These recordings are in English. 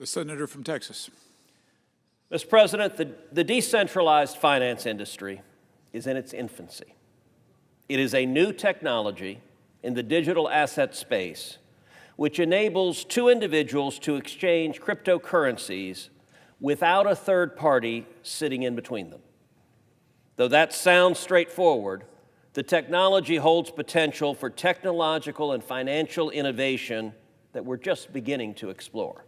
The senator from Texas. Mr. President, the decentralized finance industry is in its infancy. It is a new technology in the digital asset space which enables two individuals to exchange cryptocurrencies without a third party sitting in between them. Though that sounds straightforward, the technology holds potential for technological and financial innovation that we're just beginning to explore.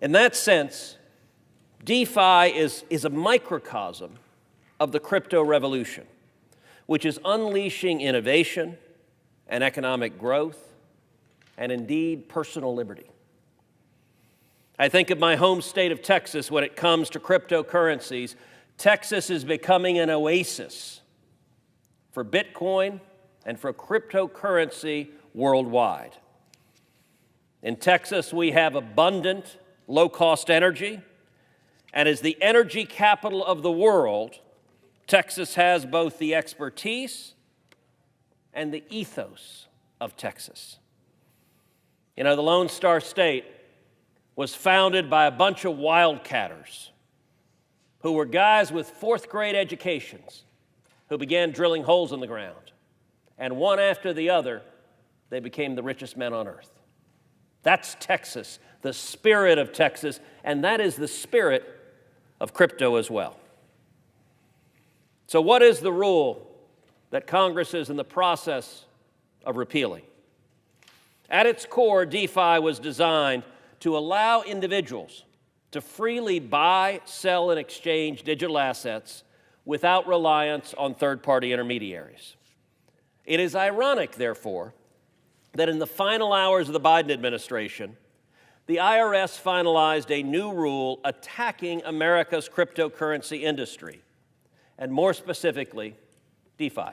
In that sense, DeFi is a microcosm of the crypto revolution, which is unleashing innovation and economic growth, and indeed personal liberty. I think of my home state of Texas when it comes to cryptocurrencies. Texas is becoming an oasis for Bitcoin and for cryptocurrency worldwide. In Texas, we have abundant, low-cost energy, and as the energy capital of the world, Texas has both the expertise and the ethos of Texas. You know, the Lone Star State was founded by a bunch of wildcatters who were guys with fourth-grade educations who began drilling holes in the ground. And one after the other, they became the richest men on earth. That's Texas, the spirit of Texas, and that is the spirit of crypto as well. So what is the rule that Congress is in the process of repealing? At its core, DeFi was designed to allow individuals to freely buy, sell, and exchange digital assets without reliance on third-party intermediaries. It is ironic, therefore, that in the final hours of the Biden administration, the IRS finalized a new rule attacking America's cryptocurrency industry, and more specifically, DeFi.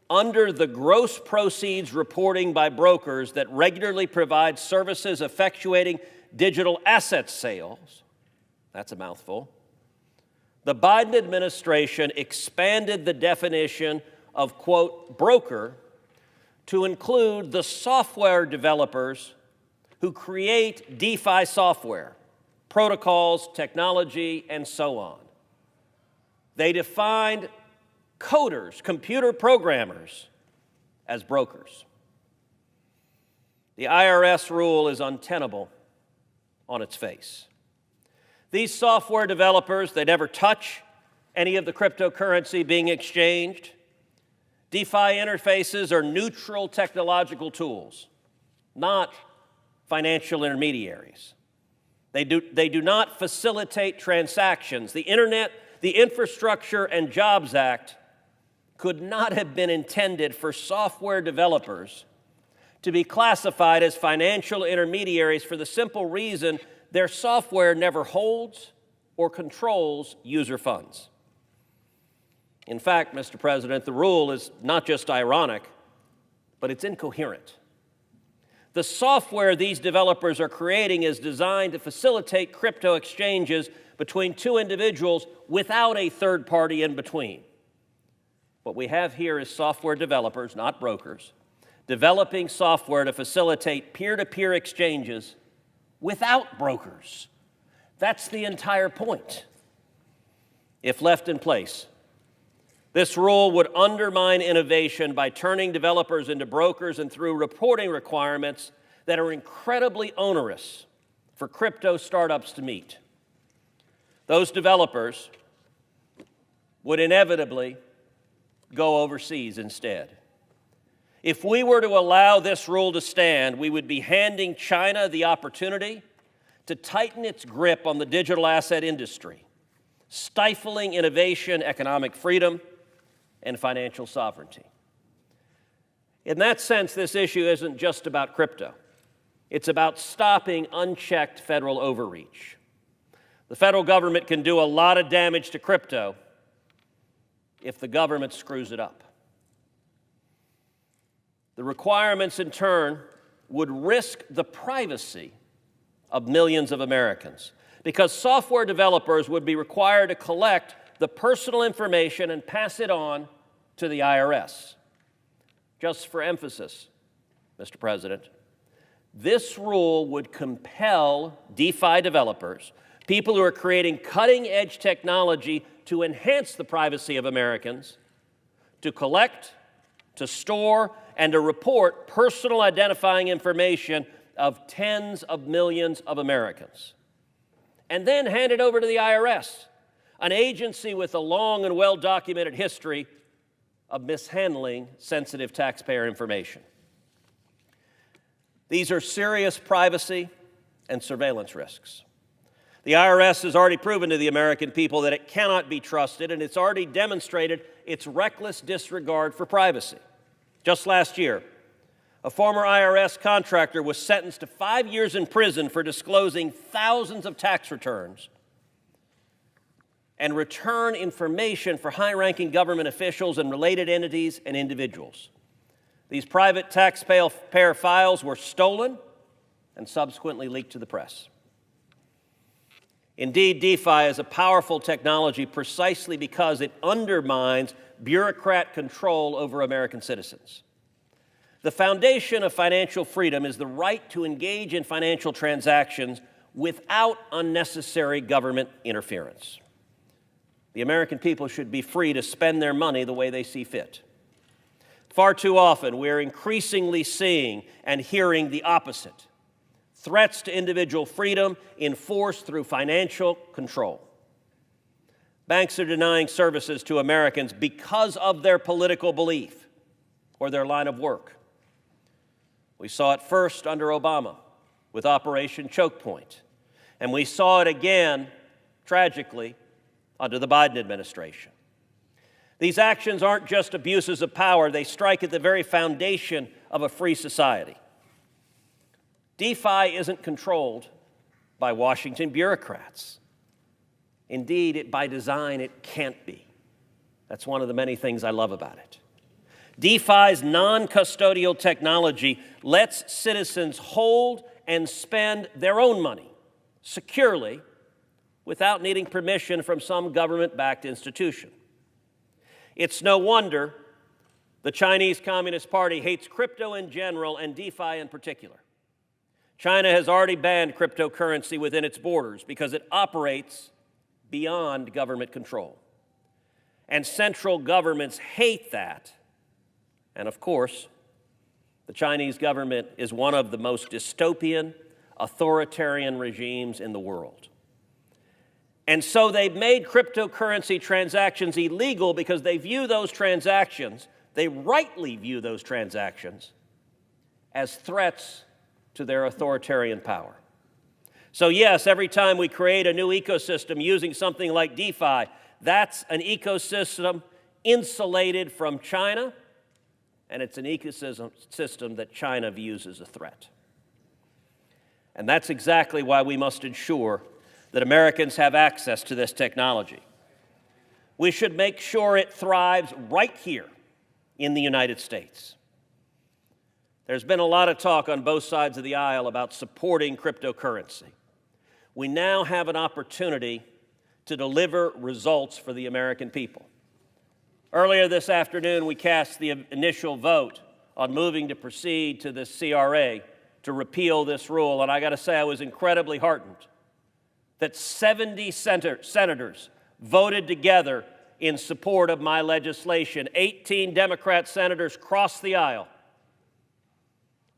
Under the gross proceeds reporting by brokers that regularly provide services effectuating digital asset sales, that's a mouthful, the Biden administration expanded the definition of, quote, broker to include the software developers who create DeFi software, protocols, technology, and so on. They defined coders, computer programmers, as brokers. The IRS rule is untenable on its face. These software developers, they never touch any of the cryptocurrency being exchanged. DeFi interfaces are neutral technological tools, not financial intermediaries. They do not facilitate transactions. The Internet, the Infrastructure and Jobs Act could not have been intended for software developers to be classified as financial intermediaries for the simple reason their software never holds or controls user funds. In fact, Mr. President, the rule is not just ironic, but it's incoherent. The software these developers are creating is designed to facilitate crypto exchanges between two individuals without a third party in between. What we have here is software developers, not brokers, developing software to facilitate peer-to-peer exchanges without brokers. That's the entire point. If left in place, this rule would undermine innovation by turning developers into brokers and through reporting requirements that are incredibly onerous for crypto startups to meet. Those developers would inevitably go overseas instead. If we were to allow this rule to stand, we would be handing China the opportunity to tighten its grip on the digital asset industry, stifling innovation, economic freedom, and financial sovereignty. In that sense, this issue isn't just about crypto. It's about stopping unchecked federal overreach. The federal government can do a lot of damage to crypto if the government screws it up. The requirements, in turn, would risk the privacy of millions of Americans because software developers would be required to collect the personal information and pass it on to the IRS. Just for emphasis, Mr. President, This rule would compel DeFi developers, people who are creating cutting-edge technology to enhance the privacy of Americans, to collect, to store, and to report personal identifying information of tens of millions of Americans, and then hand it over to the IRS, an agency with a long and well-documented history of mishandling sensitive taxpayer information. These are serious privacy and surveillance risks. The IRS has already proven to the American people that it cannot be trusted, and it's already demonstrated its reckless disregard for privacy. Just last year, a former IRS contractor was sentenced to 5 years in prison for disclosing thousands of tax returns and return information for high-ranking government officials and related entities and individuals. These private taxpayer files were stolen and subsequently leaked to the press. Indeed, DeFi is a powerful technology precisely because it undermines bureaucrat control over American citizens. The foundation of financial freedom is the right to engage in financial transactions without unnecessary government interference. The American people should be free to spend their money the way they see fit. Far too often, we're increasingly seeing and hearing the opposite: threats to individual freedom enforced through financial control. Banks are denying services to Americans because of their political belief or their line of work. We saw it first under Obama with Operation Choke Point, and we saw it again, tragically, under the Biden administration. These actions aren't just abuses of power, they strike at the very foundation of a free society. DeFi isn't controlled by Washington bureaucrats. Indeed, by design, it can't be. That's one of the many things I love about it. DeFi's non-custodial technology lets citizens hold and spend their own money securely without needing permission from some government-backed institution. It's no wonder the Chinese Communist Party hates crypto in general and DeFi in particular. China has already banned cryptocurrency within its borders because it operates beyond government control. And central governments hate that. And of course, the Chinese government is one of the most dystopian, authoritarian regimes in the world. And so they've made cryptocurrency transactions illegal because they view those transactions, they rightly view those transactions, as threats to their authoritarian power. So yes, every time we create a new ecosystem using something like DeFi, that's an ecosystem insulated from China, and it's an ecosystem that China views as a threat. And that's exactly why we must ensure that Americans have access to this technology. We should make sure it thrives right here in the United States. There's been a lot of talk on both sides of the aisle about supporting cryptocurrency. We now have an opportunity to deliver results for the American people. Earlier this afternoon, we cast the initial vote on moving to proceed to the CRA to repeal this rule, and I got to say I was incredibly heartened that 70 senators voted together in support of my legislation. 18 Democrat senators crossed the aisle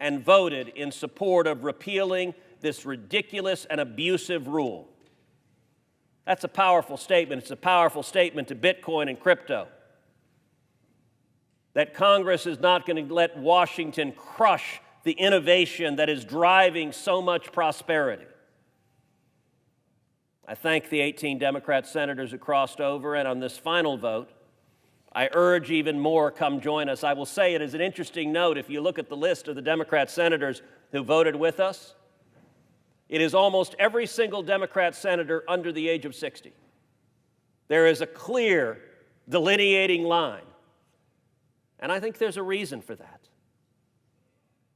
and voted in support of repealing this ridiculous and abusive rule. That's a powerful statement. It's a powerful statement to Bitcoin and crypto, that Congress is not going to let Washington crush the innovation that is driving so much prosperity. I thank the 18 Democrat senators who crossed over, and on this final vote, I urge even more, come join us. I will say it is an interesting note, if you look at the list of the Democrat senators who voted with us, it is almost every single Democrat senator under the age of 60. There is a clear delineating line, and I think there's a reason for that.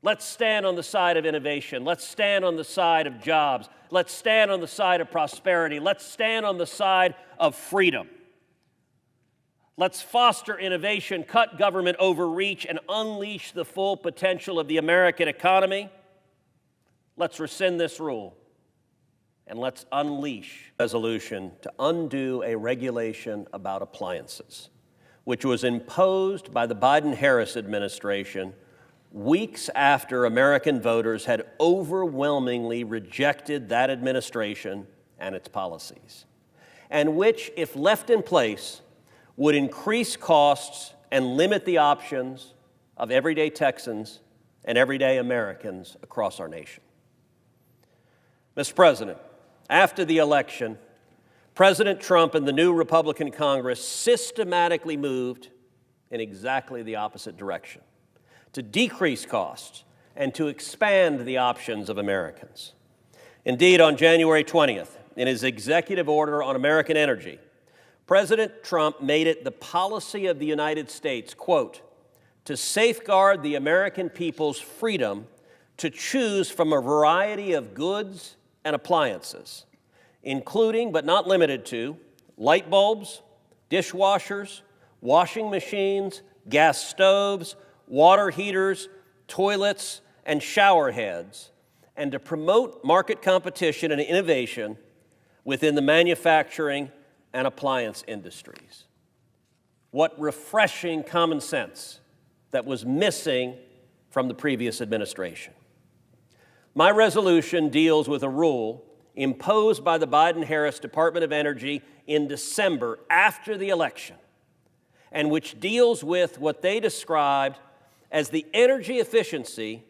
Let's stand on the side of innovation. Let's stand on the side of jobs. Let's stand on the side of prosperity. Let's stand on the side of freedom. Let's foster innovation, cut government overreach, and unleash the full potential of the American economy. Let's rescind this rule and let's unleash a resolution to undo a regulation about appliances, which was imposed by the Biden-Harris administration weeks after American voters had overwhelmingly rejected that administration and its policies, and which, if left in place, would increase costs and limit the options of everyday Texans and everyday Americans across our nation. Mr. President, after the election, President Trump and the new Republican Congress systematically moved in exactly the opposite direction, to decrease costs and to expand the options of Americans. Indeed, on January 20th, in his executive order on American energy, President Trump made it the policy of the United States, quote, to safeguard the American people's freedom to choose from a variety of goods and appliances, including but not limited to light bulbs, dishwashers, washing machines, gas stoves, water heaters, toilets, and shower heads, and to promote market competition and innovation within the manufacturing and appliance industries. What refreshing common sense that was missing from the previous administration. My resolution deals with a rule imposed by the Biden-Harris Department of Energy in December after the election, and which deals with what they described as the energy efficiency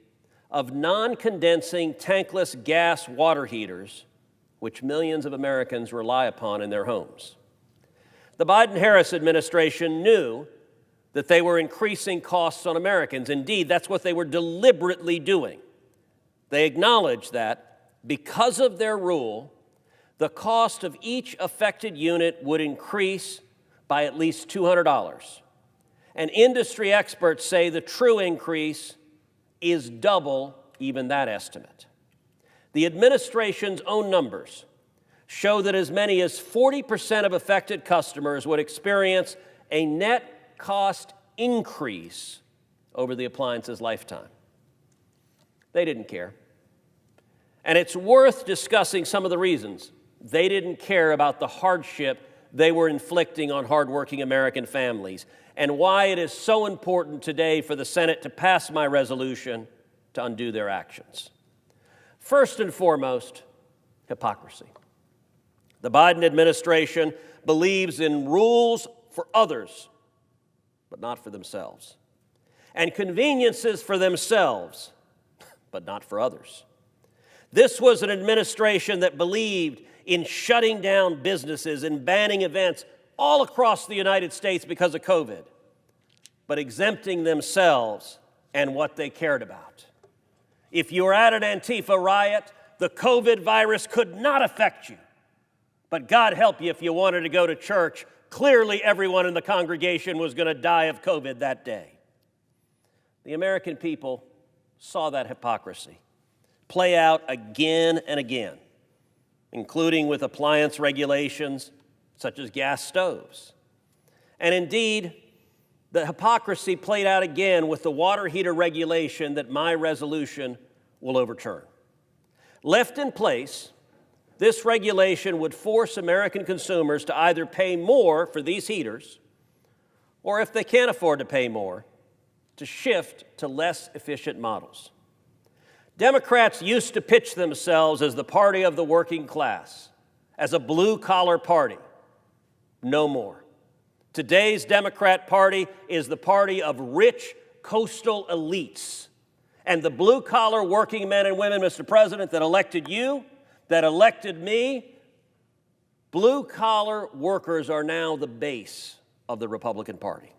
of non-condensing tankless gas water heaters, which millions of Americans rely upon in their homes. The Biden-Harris administration knew that they were increasing costs on Americans. Indeed, that's what they were deliberately doing. They acknowledged that because of their rule, the cost of each affected unit would increase by at least $200. And industry experts say the true increase is double even that estimate. The administration's own numbers show that as many as 40% of affected customers would experience a net cost increase over the appliance's lifetime. They didn't care. And it's worth discussing some of the reasons they didn't care about the hardship they were inflicting on hardworking American families, and why it is so important today for the Senate to pass my resolution to undo their actions. First and foremost, hypocrisy. The Biden administration believes in rules for others, but not for themselves, and conveniences for themselves, but not for others. This was an administration that believed in shutting down businesses and banning events all across the United States because of COVID, but exempting themselves and what they cared about. If you were at an Antifa riot, the COVID virus could not affect you. But God help you if you wanted to go to church. Clearly, everyone in the congregation was going to die of COVID that day. The American people saw that hypocrisy play out again and again, including with appliance regulations such as gas stoves. And indeed, the hypocrisy played out again with the water heater regulation that my resolution will overturn. Left in place, this regulation would force American consumers to either pay more for these heaters, or if they can't afford to pay more, to shift to less efficient models. Democrats used to pitch themselves as the party of the working class, as a blue-collar party. No more. Today's Democrat Party is the party of rich coastal elites. And the blue-collar working men and women, Mr. President, that elected you, that elected me, blue-collar workers are now the base of the Republican Party.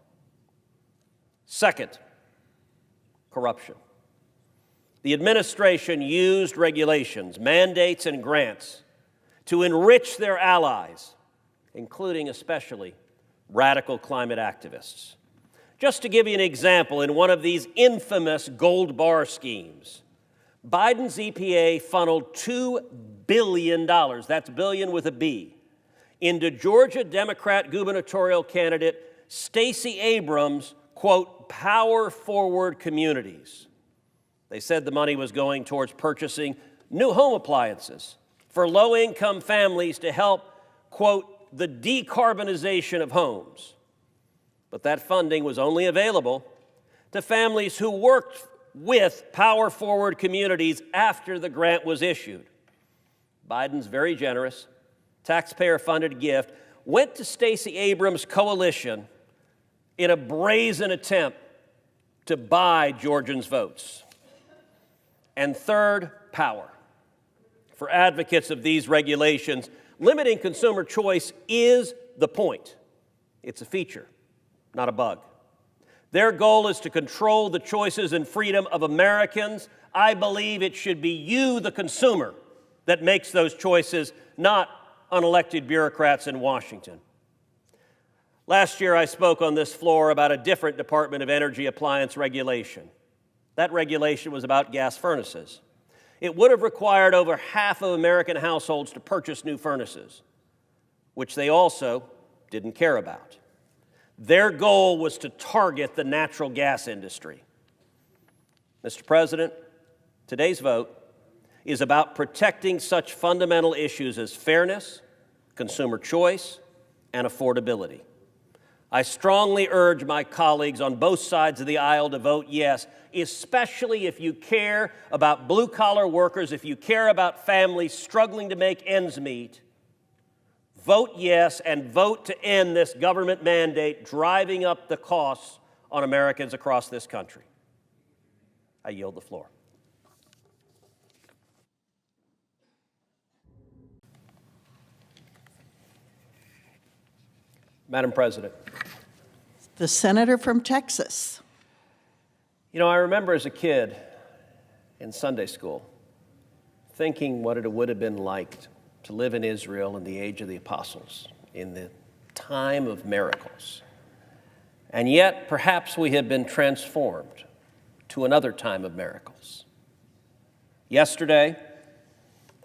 Second, corruption. The administration used regulations, mandates, and grants to enrich their allies, including especially radical climate activists. Just to give you an example, in one of these infamous gold bar schemes, Biden's EPA funneled $2 billion, that's billion with a B, into Georgia Democrat gubernatorial candidate Stacey Abrams' quote, power-forward communities. They said the money was going towards purchasing new home appliances for low-income families to help, quote, the decarbonization of homes. But that funding was only available to families who worked with power-forward communities after the grant was issued. Biden's very generous, taxpayer-funded gift went to Stacey Abrams' coalition in a brazen attempt to buy Georgians' votes. And third, power. For advocates of these regulations, limiting consumer choice is the point. It's a feature, not a bug. Their goal is to control the choices and freedom of Americans. I believe it should be you, the consumer, that makes those choices, not unelected bureaucrats in Washington. Last year, I spoke on this floor about a different Department of Energy appliance regulation. That regulation was about gas furnaces. It would have required over half of American households to purchase new furnaces, which they also didn't care about. Their goal was to target the natural gas industry. Mr. President, today's vote is about protecting such fundamental issues as fairness, consumer choice, and affordability. I strongly urge my colleagues on both sides of the aisle to vote yes, especially if you care about blue-collar workers, if you care about families struggling to make ends meet. Vote yes and vote to end this government mandate driving up the costs on Americans across this country. I yield the floor. Madam President. The senator from Texas. You know, I remember as a kid in Sunday school thinking what it would have been like to live in Israel in the age of the apostles, in the time of miracles. And yet, perhaps we have been transformed to another time of miracles. Yesterday,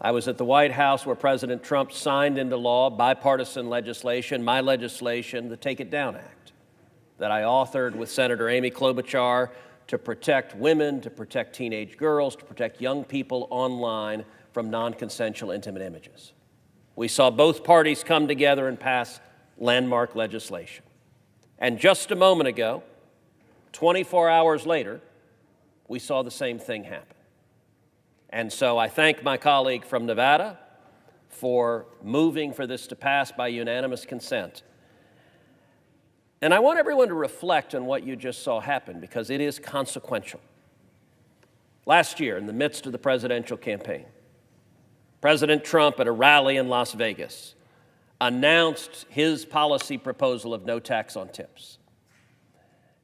I was at the White House where President Trump signed into law bipartisan legislation, my legislation, the Take It Down Act, that I authored with Senator Amy Klobuchar to protect women, to protect teenage girls, to protect young people online from non-consensual intimate images. We saw both parties come together and pass landmark legislation. And just a moment ago, 24 hours later, we saw the same thing happen. And so I thank my colleague from Nevada for moving for this to pass by unanimous consent. And I want everyone to reflect on what you just saw happen because it is consequential. Last year, in the midst of the presidential campaign, President Trump at a rally in Las Vegas announced his policy proposal of no tax on tips.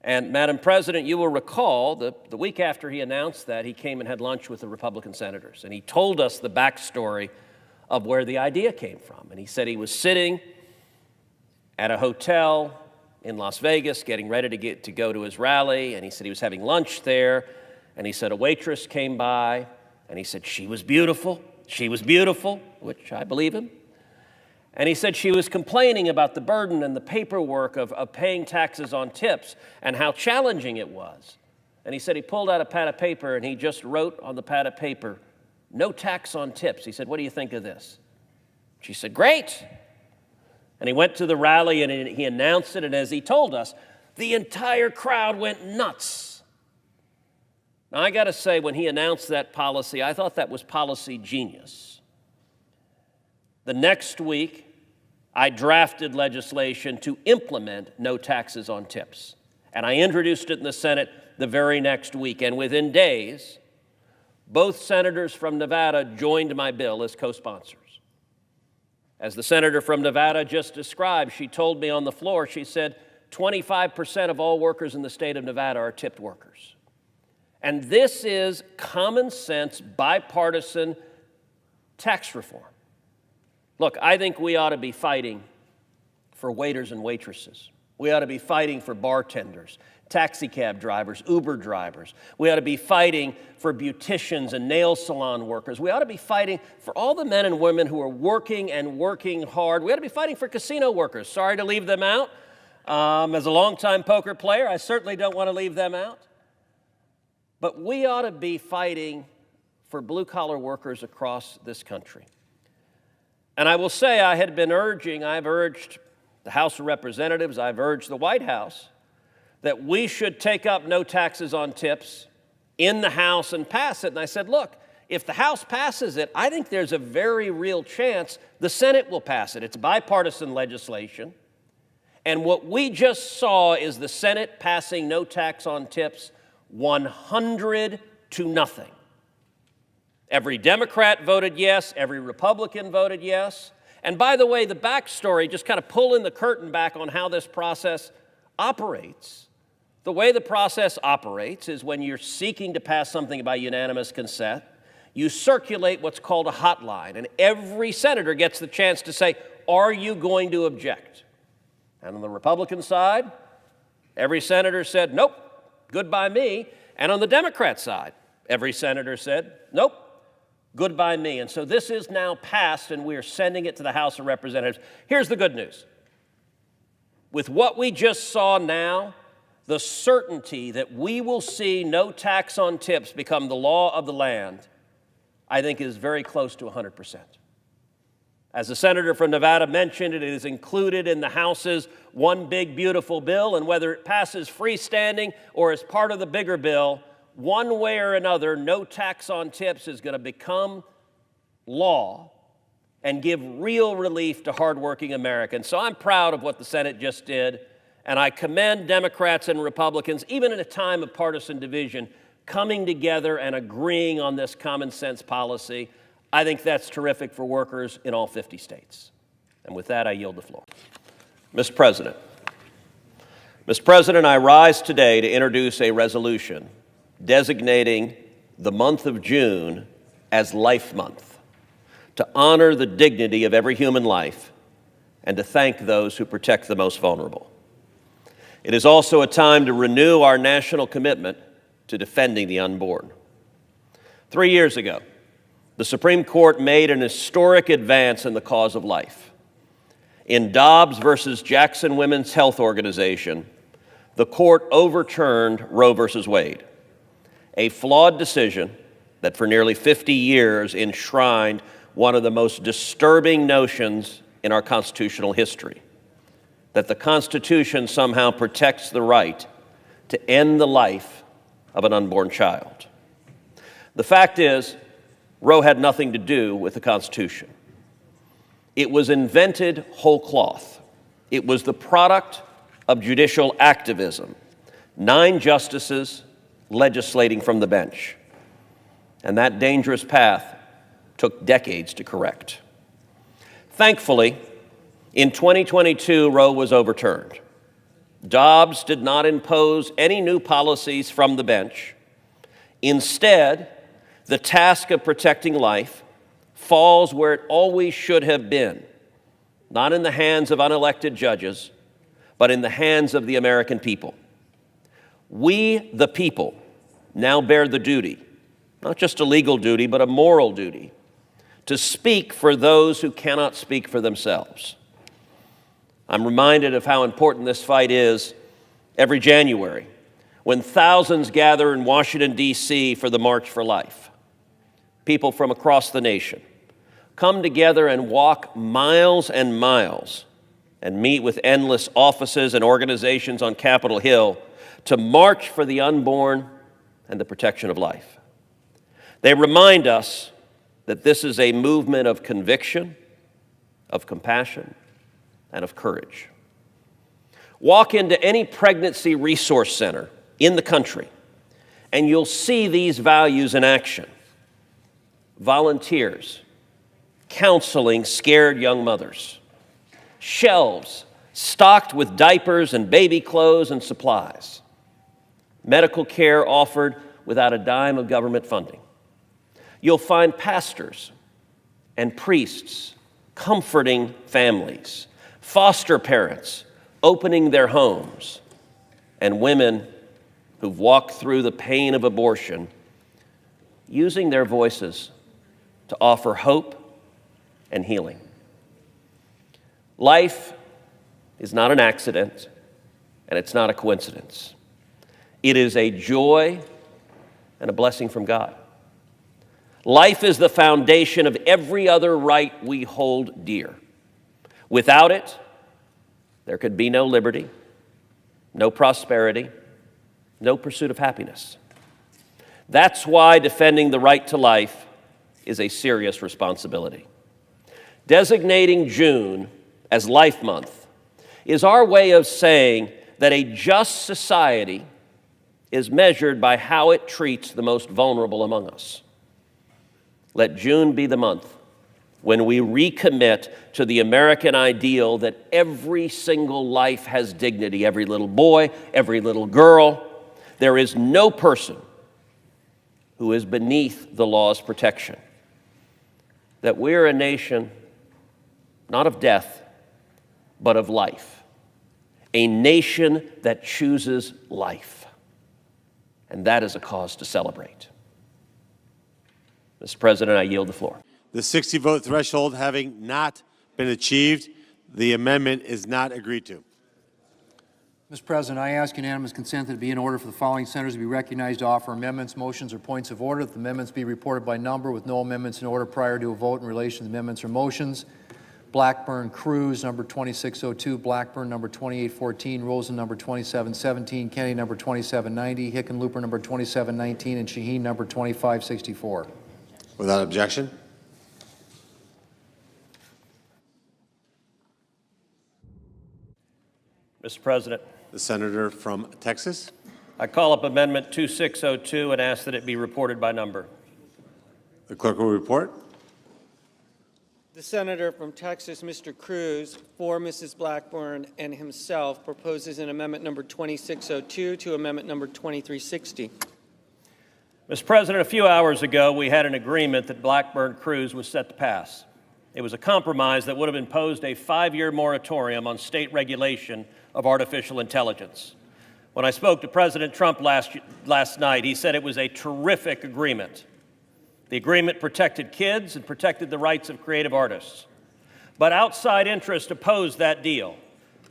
And Madam President, you will recall the week after he announced that, he came and had lunch with the Republican senators, and he told us the backstory of where the idea came from. And he said he was sitting at a hotel in Las Vegas getting ready to go to his rally, and he said he was having lunch there, and he said a waitress came by, and he said she was beautiful, which I believe him. And he said she was complaining about the burden and the paperwork of paying taxes on tips and how challenging it was. And he said he pulled out a pad of paper and he just wrote on the pad of paper, no tax on tips. He said, what do you think of this? She said, great. And he went to the rally and he announced it, and as he told us, the entire crowd went nuts. Now, I got to say, when he announced that policy, I thought that was policy genius. The next week, I drafted legislation to implement no taxes on tips. And I introduced it in the Senate the very next week. And within days, both senators from Nevada joined my bill as co-sponsors. As the senator from Nevada just described, she told me on the floor, she said, 25% of all workers in the state of Nevada are tipped workers. And this is common sense, bipartisan tax reform. Look, I think we ought to be fighting for waiters and waitresses. We ought to be fighting for bartenders, taxi cab drivers, Uber drivers. We ought to be fighting for beauticians and nail salon workers. We ought to be fighting for all the men and women who are working and working hard. We ought to be fighting for casino workers. Sorry to leave them out. As a longtime poker player, I certainly don't want to leave them out. But we ought to be fighting for blue-collar workers across this country. And I will say I've urged the House of Representatives, I've urged the White House that we should take up no taxes on tips in the House and pass it. And I said, look, if the House passes it, I think there's a very real chance the Senate will pass it. It's bipartisan legislation. And what we just saw is the Senate passing no tax on tips 100 to nothing. Every Democrat voted yes, every Republican voted yes. And by the way, the backstory, just kind of pulling the curtain back on how this process operates. The way the process operates is when you're seeking to pass something by unanimous consent, you circulate what's called a hotline, and every senator gets the chance to say, are you going to object? And on the Republican side, every senator said, nope, goodbye me. And on the Democrat side, every senator said, nope, goodbye me. And so this is now passed, and we are sending it to the House of Representatives. Here's the good news. With what we just saw now, the certainty that we will see no tax on tips become the law of the land, I think is very close to 100%. As the senator from Nevada mentioned, it is included in the House's One Big Beautiful Bill, and whether it passes freestanding or as part of the bigger bill, one way or another, no tax on tips is going to become law and give real relief to hardworking Americans. So I'm proud of what the Senate just did, and I commend Democrats and Republicans, even in a time of partisan division, coming together and agreeing on this common sense policy. I think that's terrific for workers in all 50 states. And with that, I yield the floor. Mr. President, I rise today to introduce a resolution designating the month of June as Life Month, to honor the dignity of every human life and to thank those who protect the most vulnerable. It is also a time to renew our national commitment to defending the unborn. 3 years ago, the Supreme Court made an historic advance in the cause of life. In Dobbs versus Jackson Women's Health Organization, the court overturned Roe versus Wade, a flawed decision that for nearly 50 years enshrined one of the most disturbing notions in our constitutional history, that the Constitution somehow protects the right to end the life of an unborn child. The fact is, Roe had nothing to do with the Constitution. It was invented whole cloth. It was the product of judicial activism, 9 justices legislating from the bench. And that dangerous path took decades to correct. Thankfully, in 2022, Roe was overturned. Dobbs did not impose any new policies from the bench. Instead, the task of protecting life falls where it always should have been, not in the hands of unelected judges, but in the hands of the American people. We, the people, now bear the duty, not just a legal duty, but a moral duty, to speak for those who cannot speak for themselves. I'm reminded of how important this fight is every January, when thousands gather in Washington, D.C. for the March for Life. People from across the nation come together and walk miles and miles and meet with endless offices and organizations on Capitol Hill to march for the unborn and the protection of life. They remind us that this is a movement of conviction, of compassion, and of courage. Walk into any pregnancy resource center in the country, and you'll see these values in action. Volunteers counseling scared young mothers, shelves stocked with diapers and baby clothes and supplies, medical care offered without a dime of government funding. You'll find pastors and priests comforting families, foster parents opening their homes, and women who've walked through the pain of abortion using their voices to offer hope and healing. Life is not an accident, and it's not a coincidence. It is a joy and a blessing from God. Life is the foundation of every other right we hold dear. Without it, there could be no liberty, no prosperity, no pursuit of happiness. That's why defending the right to life is a serious responsibility. Designating June as Life Month is our way of saying that a just society is measured by how it treats the most vulnerable among us. Let June be the month when we recommit to the American ideal that every single life has dignity, every little boy, every little girl. There is no person who is beneath the law's protection. That we're a nation not of death, but of life. A nation that chooses life. And that is a cause to celebrate. Mr. President, I yield the floor. The 60-vote threshold having not been achieved, the amendment is not agreed to. Mr. President, I ask unanimous consent that it be in order for the following senators to be recognized to offer amendments, motions, or points of order. That the amendments be reported by number with no amendments in order prior to a vote in relation to the amendments or motions. Blackburn, Cruz, number 2602, Blackburn, number 2814, Rosen, number 2717, Kennedy, number 2790, Hickenlooper, number 2719, and Shaheen, number 2564. Without objection. Mr. President, The senator from Texas. I call up Amendment 2602 and ask that it be reported by number. The clerk will report. The senator from Texas, Mr. Cruz, for Mrs. Blackburn and himself, proposes an amendment number 2602 to amendment number 2360. Mr. President, a few hours ago, we had an agreement that Blackburn Cruz was set to pass. It was a compromise that would have imposed a 5-year moratorium on state regulation of artificial intelligence. When I spoke to President Trump last night, he said it was a terrific agreement. The agreement protected kids and protected the rights of creative artists. But outside interests opposed that deal.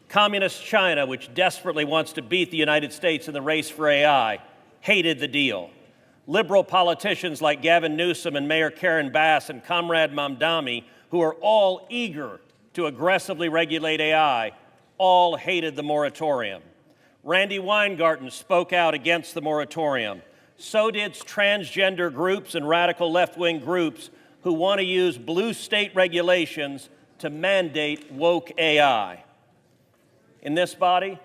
Communist China, which desperately wants to beat the United States in the race for AI, hated the deal. Liberal politicians like Gavin Newsom and Mayor Karen Bass and Comrade Mamdani, who are all eager to aggressively regulate AI, all hated the moratorium. Randy Weingarten spoke out against the moratorium. So did transgender groups and radical left-wing groups who want to use blue state regulations to mandate woke AI. In this body,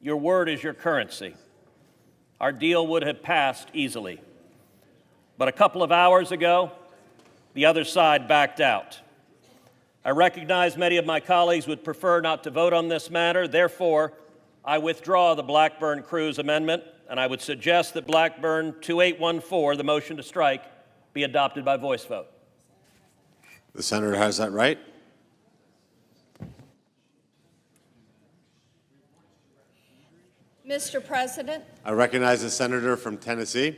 your word is your currency. Our deal would have passed easily. But a couple of hours ago, the other side backed out. I recognize many of my colleagues would prefer not to vote on this matter. Therefore, I withdraw the Blackburn-Cruz amendment, and I would suggest that Blackburn 2814, the motion to strike, be adopted by voice vote. The senator has that right. Mr. President. I recognize the senator from Tennessee.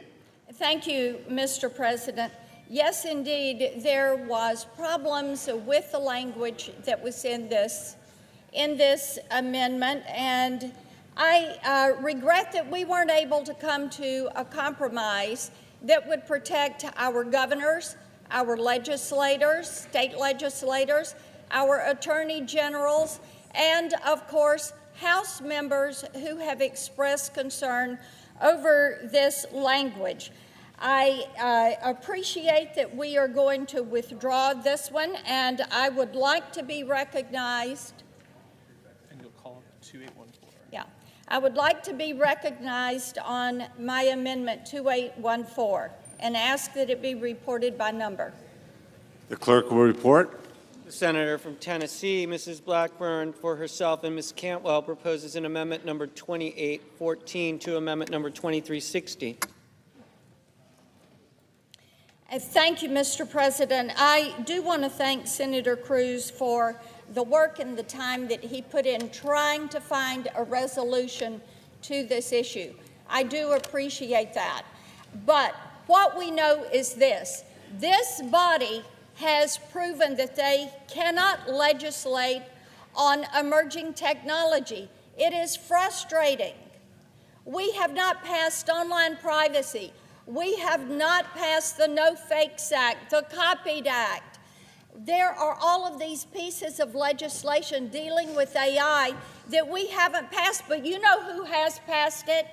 Thank you, Mr. President. Yes, indeed, there was problems with the language that was in this amendment, and I regret that we weren't able to come to a compromise that would protect our governors, our legislators, state legislators, our attorney generals, and, of course, House members who have expressed concern over this language. I appreciate that we are going to withdraw this one, and I would like to be recognized. And you'll call 2814. Yeah. I would like to be recognized on my amendment 2814 and ask that it be reported by number. The clerk will report. The senator from Tennessee, Mrs. Blackburn, for herself and Ms. Cantwell, proposes an amendment number 2814 to amendment number 2360. Thank you, Mr. President. I do want to thank Senator Cruz for the work and the time that he put in trying to find a resolution to this issue. I do appreciate that. But what we know is this body has proven that they cannot legislate on emerging technology. It is frustrating. We have not passed online privacy. We have not passed the No Fakes Act, the Copied Act. There are all of these pieces of legislation dealing with AI that we haven't passed, but you know who has passed it?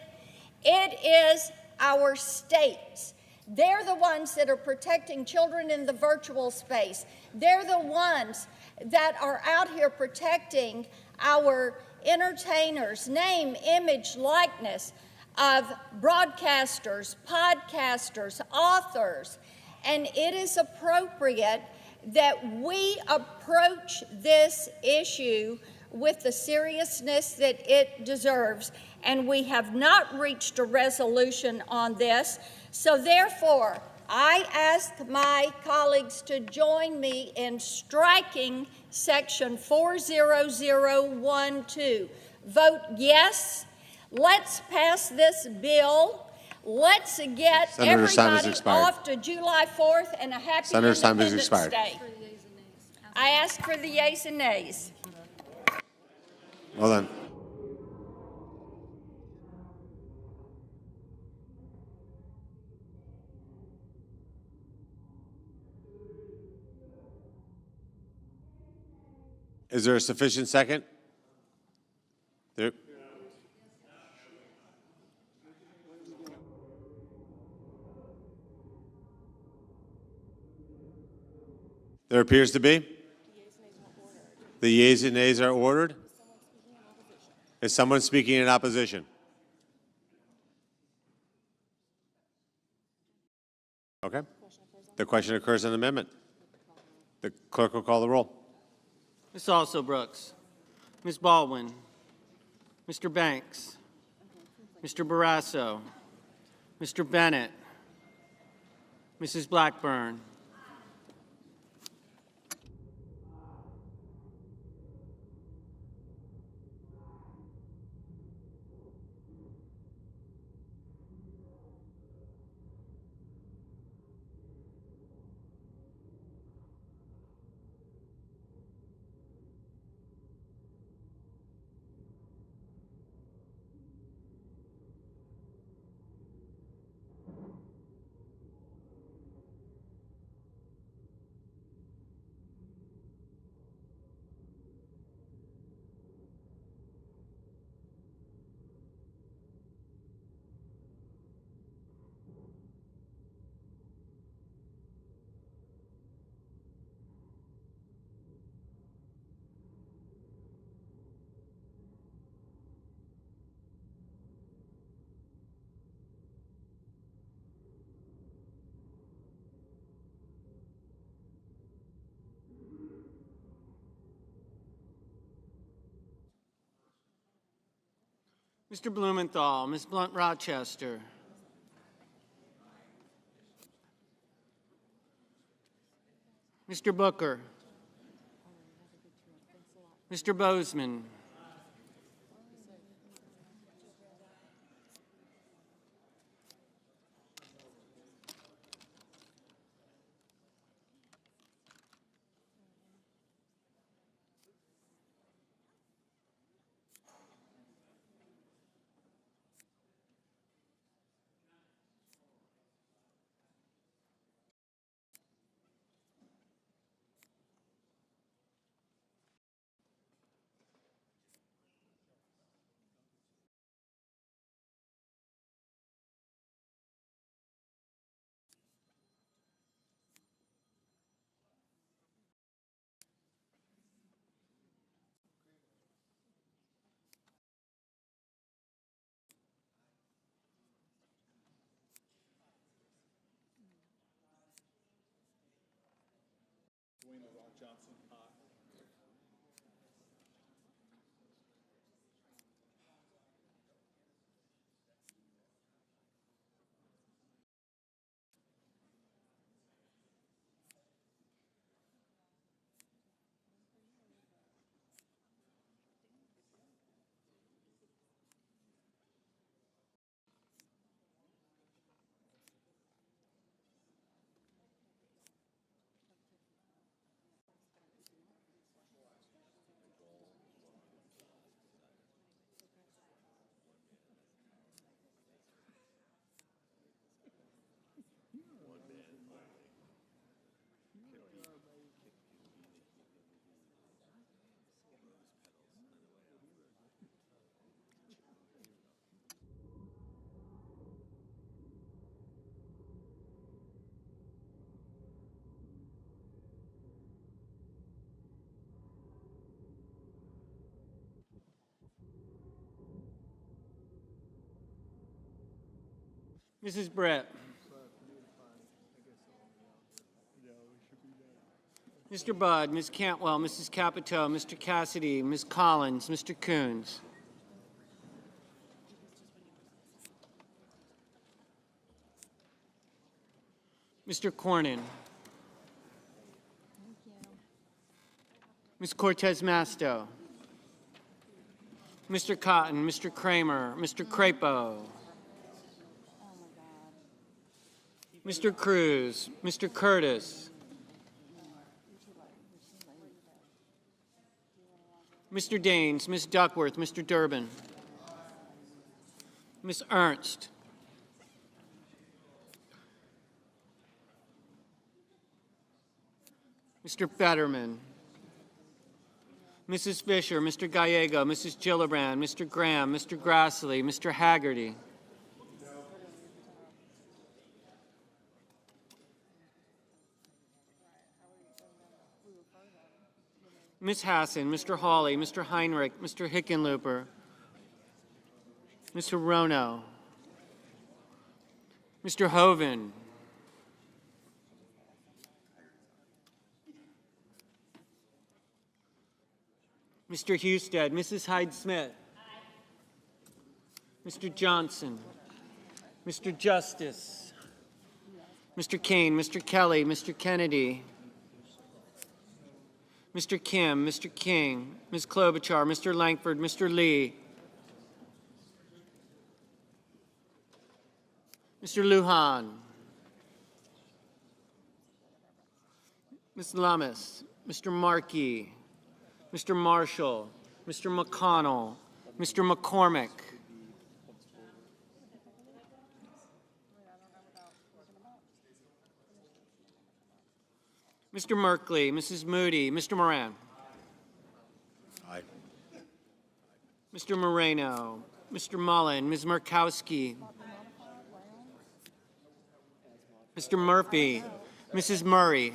It is our states. They're the ones that are protecting children in the virtual space. They're the ones that are out here protecting our entertainers, name, image, likeness of broadcasters, podcasters, authors. And it is appropriate that we approach this issue with the seriousness that it deserves. And we have not reached a resolution on this. So therefore, I ask my colleagues to join me in striking Section 40012. Vote yes. Let's pass this bill. Let's get Senator's time has everybody expired. off to July 4th and a happy Senator's time has Independence expired. Day. I ask for the yeas and nays. Hold on. Is there a sufficient second? There appears to be. The yeas and nays are ordered. Is someone speaking in opposition? Okay. The question occurs on the amendment. The clerk will call the roll. Ms. Also Brooks, Ms. Baldwin, Mr. Banks, Mr. Barrasso, Mr. Bennett, Mrs. Blackburn, Mr. Blumenthal, Ms. Blunt Rochester, Mr. Booker, Mr. Bozeman, Mrs. Brett. Mr. Budd, Ms. Cantwell, Mrs. Capito, Mr. Cassidy, Ms. Collins, Mr. Coons. Mr. Cornyn. Ms. Cortez Masto. Mr. Cotton, Mr. Kramer, Mr. Crapo. Mr. Cruz, Mr. Curtis. Mr. Daines, Ms. Duckworth, Mr. Durbin. Ms. Ernst. Mr. Fetterman. Mrs. Fisher, Mr. Gallego, Mrs. Gillibrand, Mr. Graham, Mr. Grassley, Mr. Haggerty. Ms. Hassan, Mr. Hawley, Mr. Heinrich, Mr. Hickenlooper, Mr. Rono, Mr. Hoven, Mr. Husted, Mrs. Hyde-Smith, Mr. Johnson, Mr. Justice, Mr. Kane, Mr. Kelly, Mr. Kennedy, Mr. Kim, Mr. King, Ms. Klobuchar, Mr. Langford, Mr. Lee, Mr. Lujan, Ms. Lummis, Mr. Markey, Mr. Marshall, Mr. McConnell, Mr. McCormick, Mr. Merkley, Mrs. Moody, Mr. Moran. Aye. Mr. Moreno, Mr. Mullen, Ms. Murkowski, Mr. Murphy, Mrs. Murray,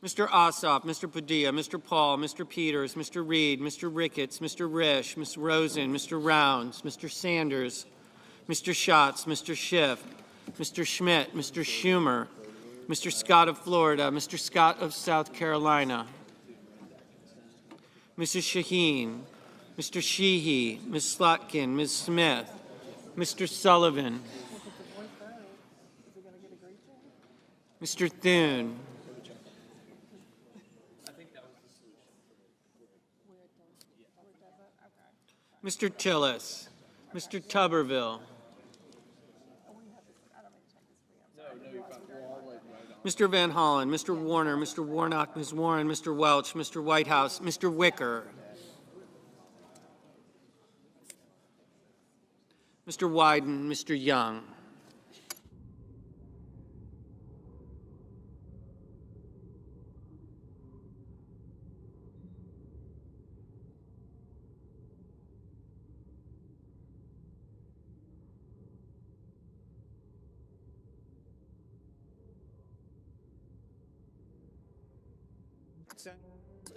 Mr. Ossoff, Mr. Padilla, Mr. Paul, Mr. Peters, Mr. Reed, Mr. Ricketts, Mr. Risch, Ms. Rosen, Mr. Rounds, Mr. Sanders, Mr. Schatz, Mr. Schiff, Mr. Schmidt, Mr. Schumer, Mr. Scott of Florida, Mr. Scott of South Carolina, Mrs. Shaheen, Mr. Sheehy, Ms. Slotkin, Ms. Smith, Mr. Sullivan, Mr. Thune, Mr. Tillis, Mr. Tuberville, Mr. Van Hollen, Mr. Warner, Mr. Warnock, Ms. Warren, Mr. Welch, Mr. Whitehouse, Mr. Wicker, Mr. Wyden, Mr. Young.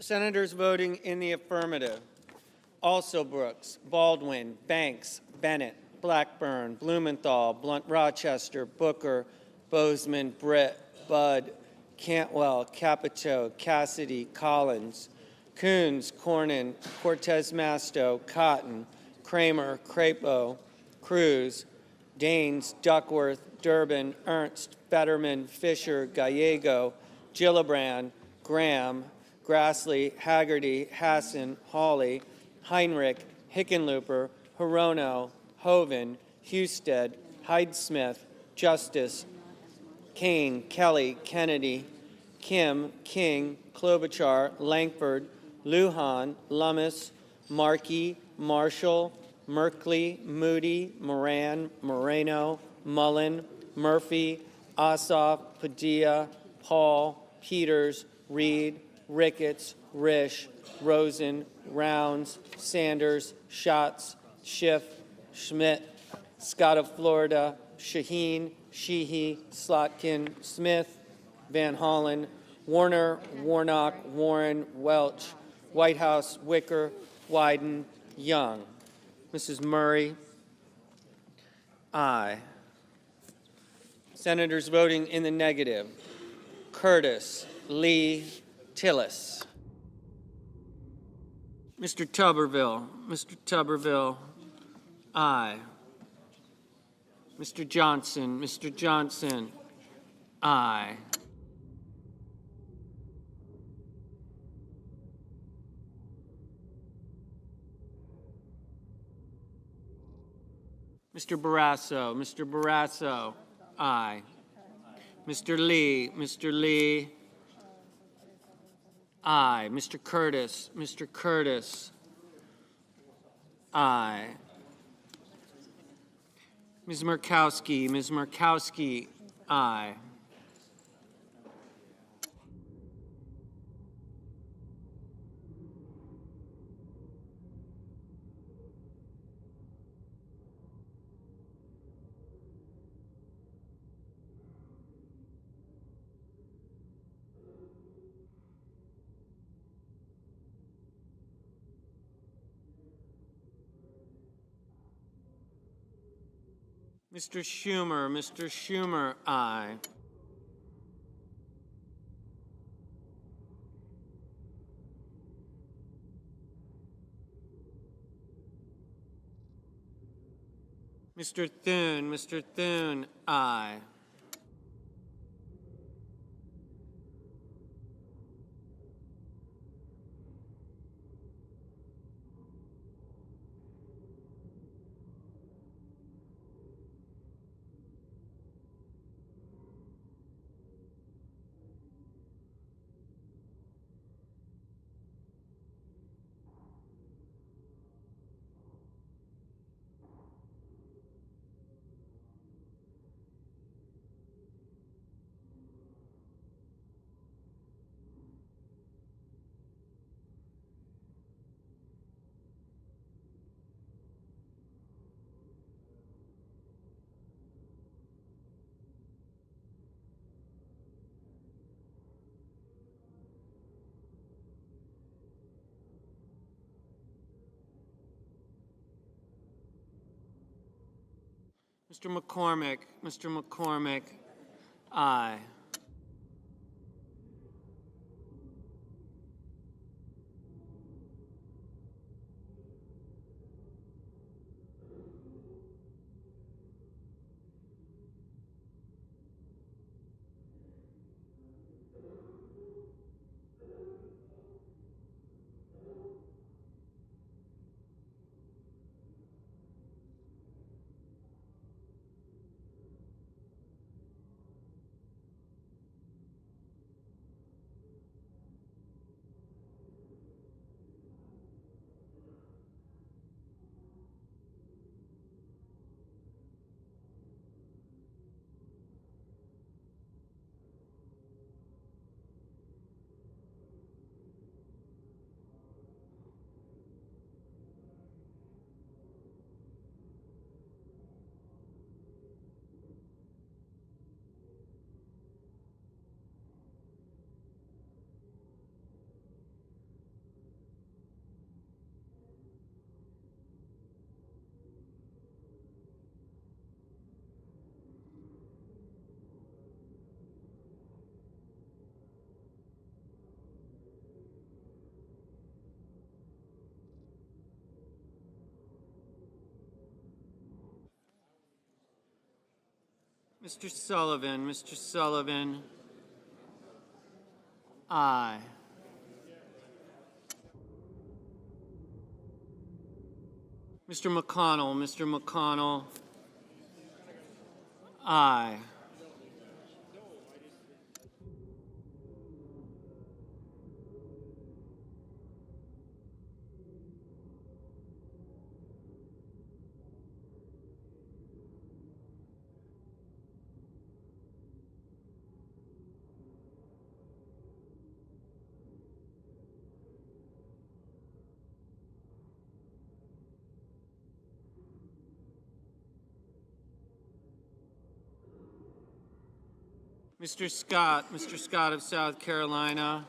Senators voting in the affirmative: Also Brooks, Baldwin, Banks, Bennett, Blackburn, Blumenthal, Blunt Rochester, Booker, Bozeman, Britt, Budd, Cantwell, Capito, Cassidy, Collins, Coons, Cornyn, Cortez Masto, Cotton, Kramer, Crapo, Cruz, Daines, Duckworth, Durbin, Ernst, Fetterman, Fisher, Gallego, Gillibrand, Graham, Grassley, Haggerty, Hassan, Hawley, Heinrich, Hickenlooper, Hirono, Hoven, Husted, Hyde-Smith, Justice, Kane, Kelly, Kennedy, Kim, King, Klobuchar, Langford, Lujan, Lummis, Markey, Marshall, Merkley, Moody, Moran, Moreno, Mullen, Murphy, Ossoff, Padilla, Paul, Peters, Reed, Ricketts, Risch, Rosen, Rounds, Sanders, Schatz, Schiff, Schmidt, Scott of Florida, Shaheen, Sheehy, Slotkin, Smith, Van Hollen, Warner, Warnock, Warren, Welch, Whitehouse, Wicker, Wyden, Young. Mrs. Murray? Aye. Senators voting in the negative: Curtis, Lee, Tillis. Mr. Tuberville? Mr. Tuberville? Aye. Mr. Johnson? Mr. Johnson? Aye. Mr. Barrasso? Mr. Barrasso? Aye. Mr. Lee? Mr. Lee? Aye. Mr. Curtis? Mr. Curtis? Aye. Ms. Murkowski? Ms. Murkowski? Aye. Mr. Schumer? Mr. Schumer? Aye. Mr. Thune? Mr. Thune? Aye. Mr. McCormick? Mr. McCormick? Aye. Mr. Sullivan? Mr. Sullivan? Aye. Mr. McConnell? Mr. McConnell? Aye. Mr. Scott of South Carolina?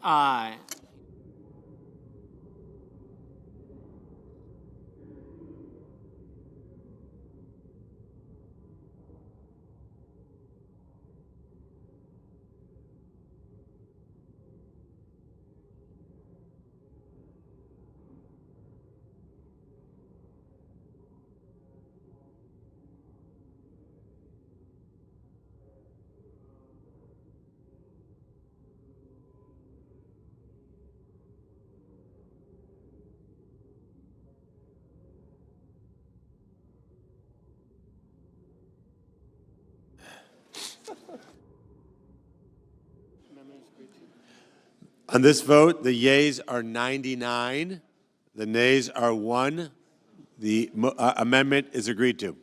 Aye. On this vote, the yeas are 99, the nays are 1. The amendment is agreed to.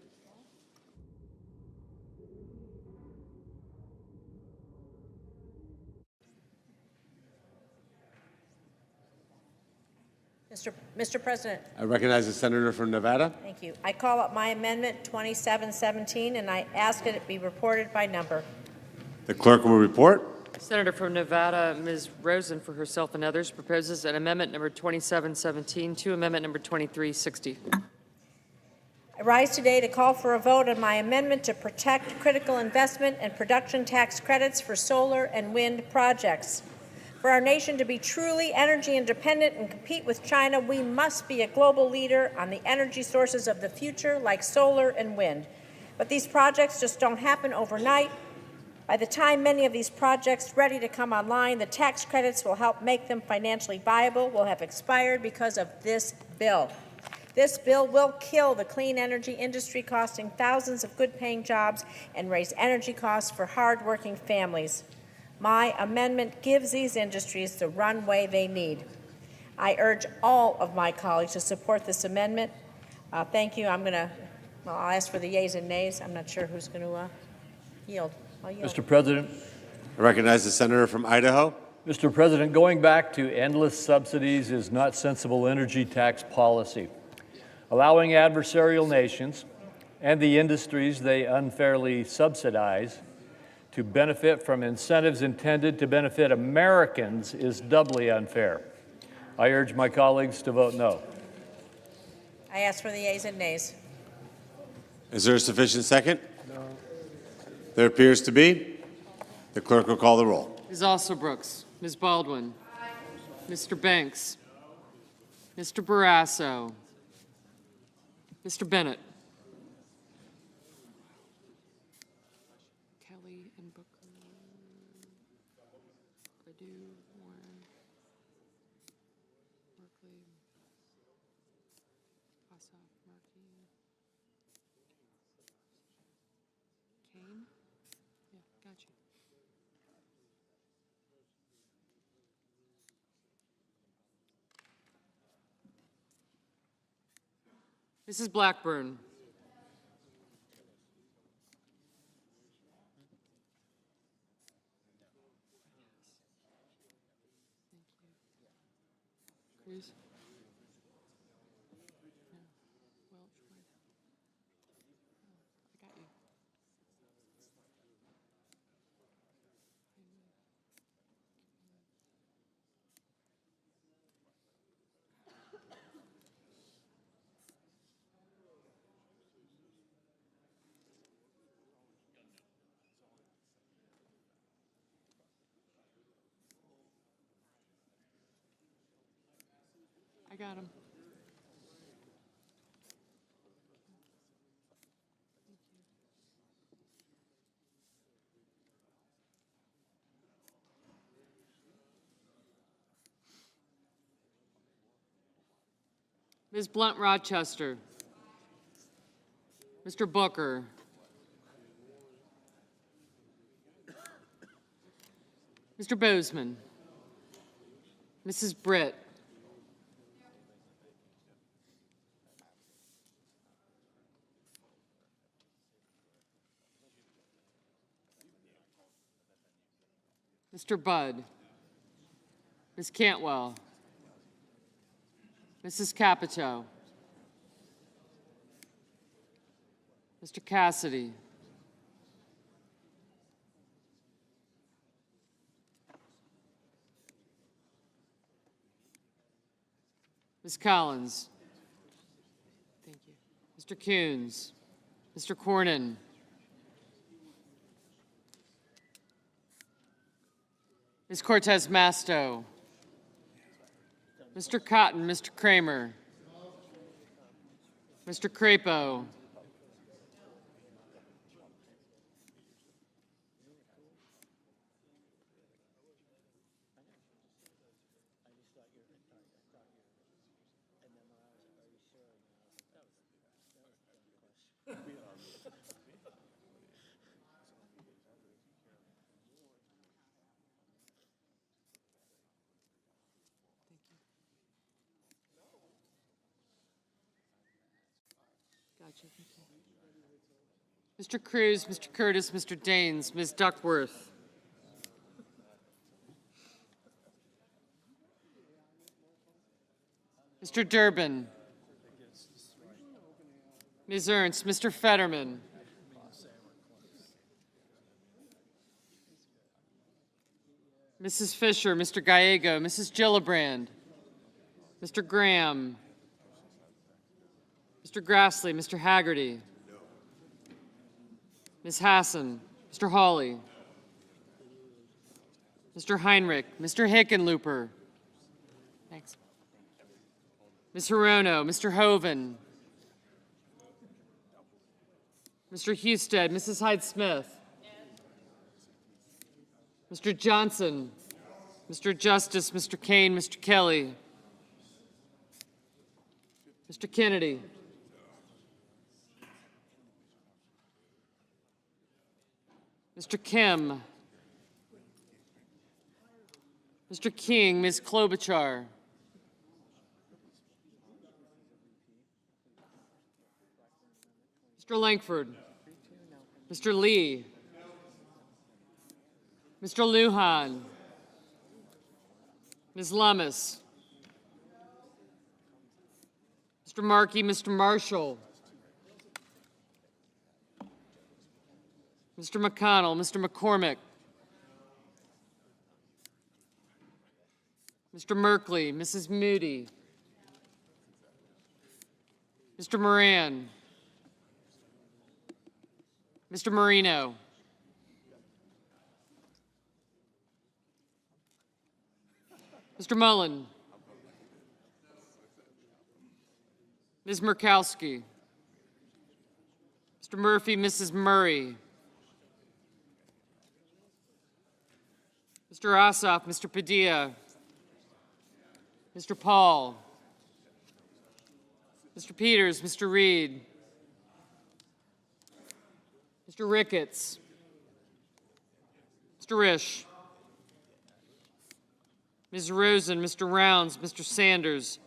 Mr. President, I recognize the senator from Nevada. thank you. I call up my amendment 2717, and I ask it be reported by number. The clerk will report. Senator from Nevada, Ms. Rosen, for herself and others, proposes an amendment number 2717 to amendment number 2360. I rise today to call for a vote on my amendment to protect critical investment and production tax credits for solar and wind projects. For our nation to be truly energy independent and compete with China, we must be a global leader on the energy sources of the future, like solar and wind. But these projects just don't happen overnight. By the time many of these projects ready to come online, the tax credits will help make them financially viable will have expired because of this bill. This bill will kill the clean energy industry, costing thousands of good-paying jobs and raise energy costs for hard-working families. My amendment gives these industries the runway they need. I urge all of my colleagues to support this amendment. Thank you. I'll ask for the yeas and nays. I'm not sure who's going to yield. I'll yield. Mr. President, I recognize the senator from Idaho. Mr. President, going back to endless subsidies is not sensible energy tax policy. Allowing adversarial nations and the industries they unfairly subsidize to benefit from incentives intended to benefit Americans is doubly unfair. I urge my colleagues to vote no. I ask for the yeas and nays. Is there a sufficient second? No. There appears to be. The clerk will call the roll. Ms. Alsobrooks, Ms. Baldwin, Mr. Banks, Mr. Barrasso, Mr. Bennett, Kelly and Booker, Perdue, Warren, Berkeley, Ossoff, Markey, Kane? Yeah, got you. Mrs. Blackburn. Cruz. Welch, White. I got you. I got him. Ms. Blunt Rochester. Mr. Booker. Mr. Bozeman. Mrs. Britt. Mr. Budd, Ms. Cantwell, Mrs. Capito, Mr. Cassidy, Ms. Collins, thank you, Mr. Coons, Mr. Cornyn, Ms. Cortez Masto, Mr. Cotton, Mr. Kramer, Mr. Crapo, Mr. Cruz, Mr. Curtis, Mr. Daines, Ms. Duckworth. Mr. Durbin. Ms. Ernst, Mr. Fetterman. Mrs. Fisher, Mr. Gallego, Mrs. Gillibrand, Mr. Graham, Mr. Grassley, Mr. Haggerty, Ms. Hassan, Mr. Hawley, Mr. Heinrich, Mr. Hickenlooper, thanks, Ms. Hirono, Mr. Hoven, Mr. Husted, Mrs. Hyde-Smith, Mr. Johnson, Mr. Justice, Mr. Kane, Mr. Kelly, Mr. Kennedy, Mr. Kim, Mr. King, Ms. Klobuchar, Mr. Langford, Mr. Lee, Mr. Lujan, Ms. Lummis, Mr. Markey, Mr. Marshall, Mr. McConnell, Mr. McCormick, Mr. Merkley, Mrs. Moody, Mr. Moran, Mr. Marino, Mr. Mullen, Ms. Murkowski, Mr. Murphy, Mrs. Murray, Mr. Ossoff, Mr. Padilla, Mr. Paul, Mr. Peters, Mr. Reed, Mr. Ricketts, Mr. Risch, Ms. Rosen, Mr. Rounds, Mr. Sanders,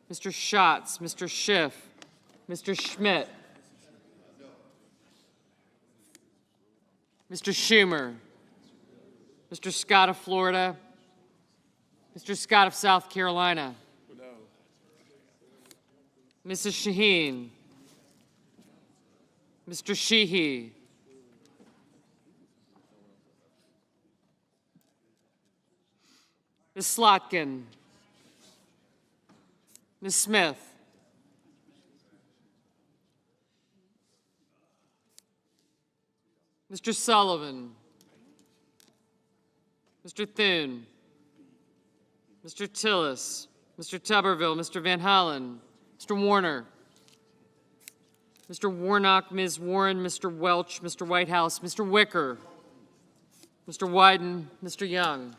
Mr. Schatz, Mr. Schiff, Mr. Schmidt, Mr. Schumer, Mr. Scott of Florida, Mr. Scott of South Carolina, Mrs. Shaheen, Mr. Sheehy, Ms. Slotkin, Ms. Smith, Mr. Sullivan, Mr. Thune, Mr. Tillis, Mr. Tuberville, Mr. Van Hollen, Mr. Warner, Mr. Warnock, Ms. Warren, Mr. Welch, Mr. Whitehouse, Mr. Wicker, Mr. Wyden, Mr. Young.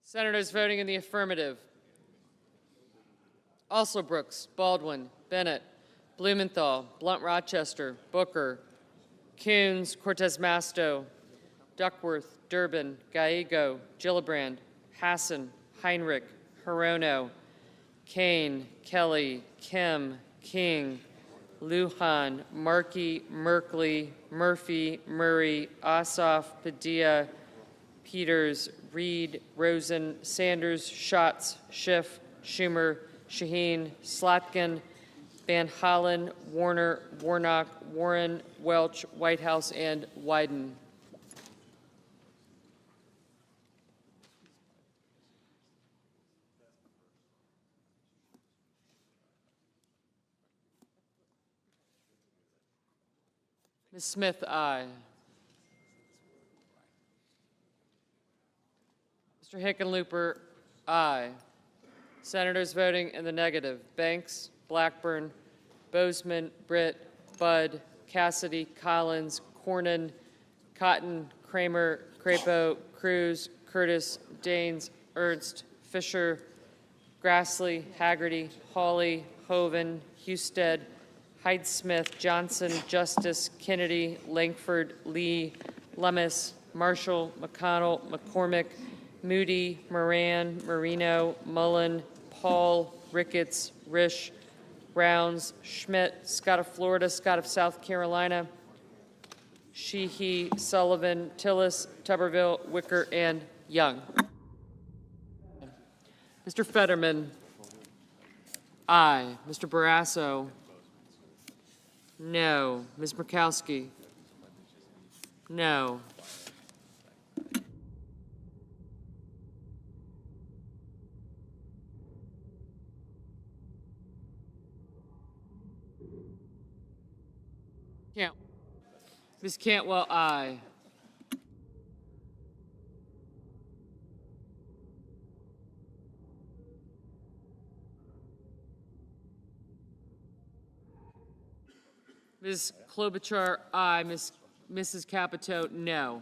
Senators voting in the affirmative: also Brooks, Baldwin, Bennett, Blumenthal, Blunt Rochester, Booker, Coons, Cortez Masto, Duckworth, Durbin, Gallego, Gillibrand, Hassan, Heinrich, Hirono, Kane, Kelly, Kim, King, Lujan, Markey, Merkley, Murphy, Murray, Ossoff, Padilla, Peters, Reed, Rosen, Sanders, Schatz, Schiff, Schumer, Shaheen, Slotkin, Van Hollen, Warner, Warnock, Warren, Welch, Whitehouse, and Wyden. Ms. Smith, aye. Mr. Hickenlooper, aye. Senators voting in the negative: Banks, Blackburn, Bozeman, Britt, Budd, Cassidy, Collins, Cornyn, Cotton, Kramer, Crapo, Cruz, Curtis, Daines, Ernst, Fisher, Grassley, Haggerty, Hawley, Hoven, Husted, Hyde-Smith, Johnson, Justice, Kennedy, Langford, Lee, Lummis, Marshall, McConnell, McCormick, Moody, Moran, Marino, Mullen, Paul, Ricketts, Risch, Rounds, Schmidt, Scott of Florida, Scott of South Carolina, Sheehy, Sullivan, Tillis, Tuberville, Wicker, and Young. Mr. Fetterman. Aye. Mr. Barrasso. No. Ms. Murkowski. No. Ms. Cantwell, aye. Ms. Klobuchar, aye. Mrs. Capito, no.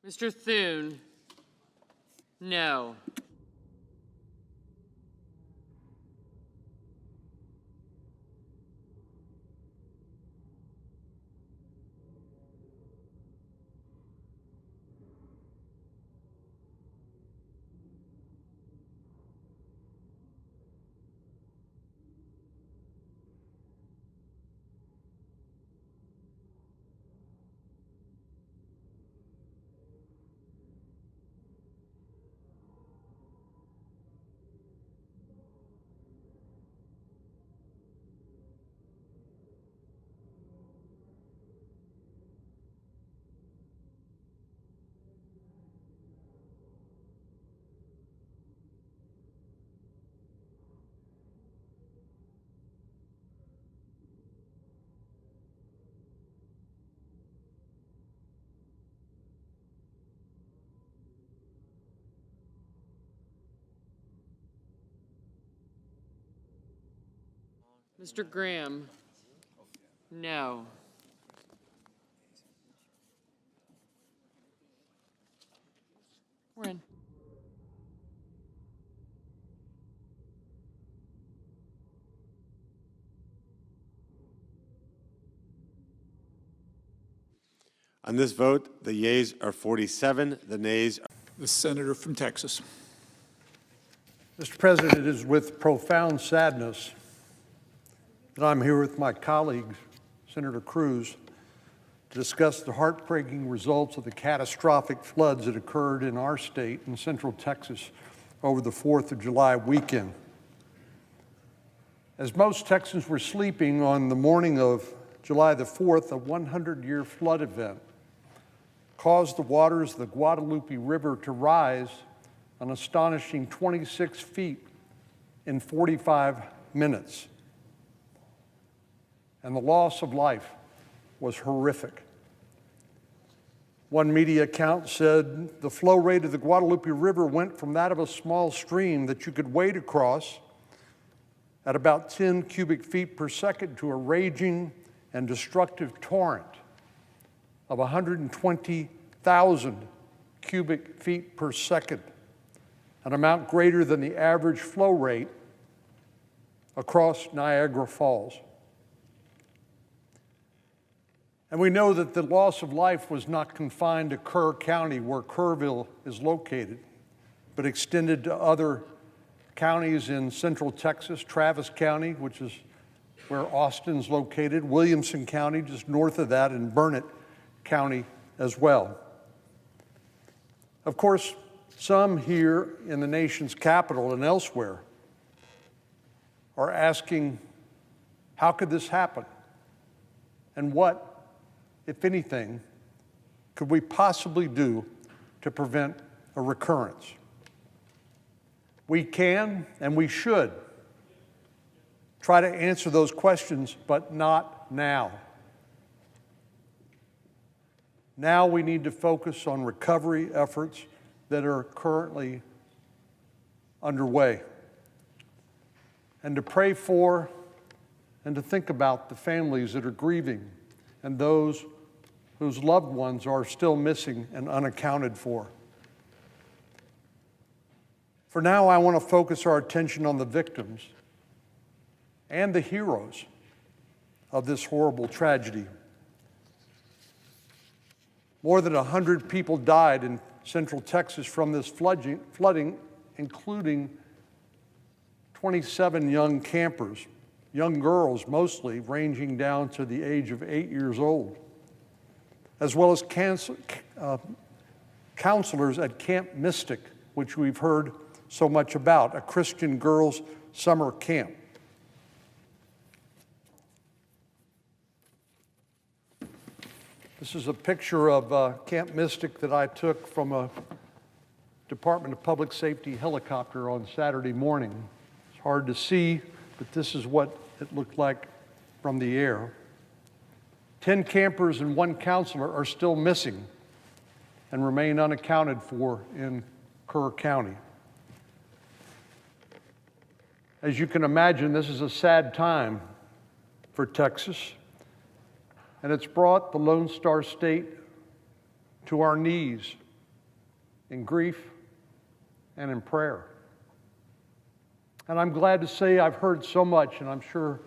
Mr. Thune, no. Mr. Graham, no. We're in. On this vote, the yeas are 47, the nays are... The senator from Texas. Mr. President, it is with profound sadness that I'm here with my colleague, Senator Cruz, to discuss the heartbreaking results of the catastrophic floods that occurred in our state in central Texas over the 4th of July weekend. As most Texans were sleeping on the morning of July the 4th, a 100-year flood event caused the waters of the Guadalupe River to rise an astonishing 26 feet in 45 minutes. and the loss of life was horrific. One media account said the flow rate of the Guadalupe River went from that of a small stream that you could wade across at about 10 cubic feet per second to a raging and destructive torrent of 120,000 cubic feet per second, an amount greater than the average flow rate across Niagara Falls. And we know that the loss of life was not confined to Kerr County, where Kerrville is located, but extended to other counties in central Texas, Travis County, which is where Austin's located, Williamson County, just north of that, and Burnett County as well. Of course, some here in the nation's capital and elsewhere are asking, how could this happen? And what, if anything, could we possibly do to prevent a recurrence? We can and we should try to answer those questions, but not now. Now we need to focus on recovery efforts that are currently underway, and to pray for and to think about the families that are grieving and those whose loved ones are still missing and unaccounted for. For now, I want to focus our attention on the victims and the heroes of this horrible tragedy. More than 100 people died in central Texas from this flooding, including 27 young campers, young girls mostly, ranging down to the age of 8 years old, as well as counselors at Camp Mystic, which we've heard so much about, a Christian girls' summer camp. This is a picture of Camp Mystic that I took from a Department of Public Safety helicopter on Saturday morning. It's hard to see, but this is what it looked like from the air. 10 campers and 1 counselor are still missing and remain unaccounted for in Kerr County. As you can imagine, this is a sad time for Texas, and it's brought the Lone Star State to our knees in grief and in prayer. And I'm glad to say I've heard so much, and I'm sure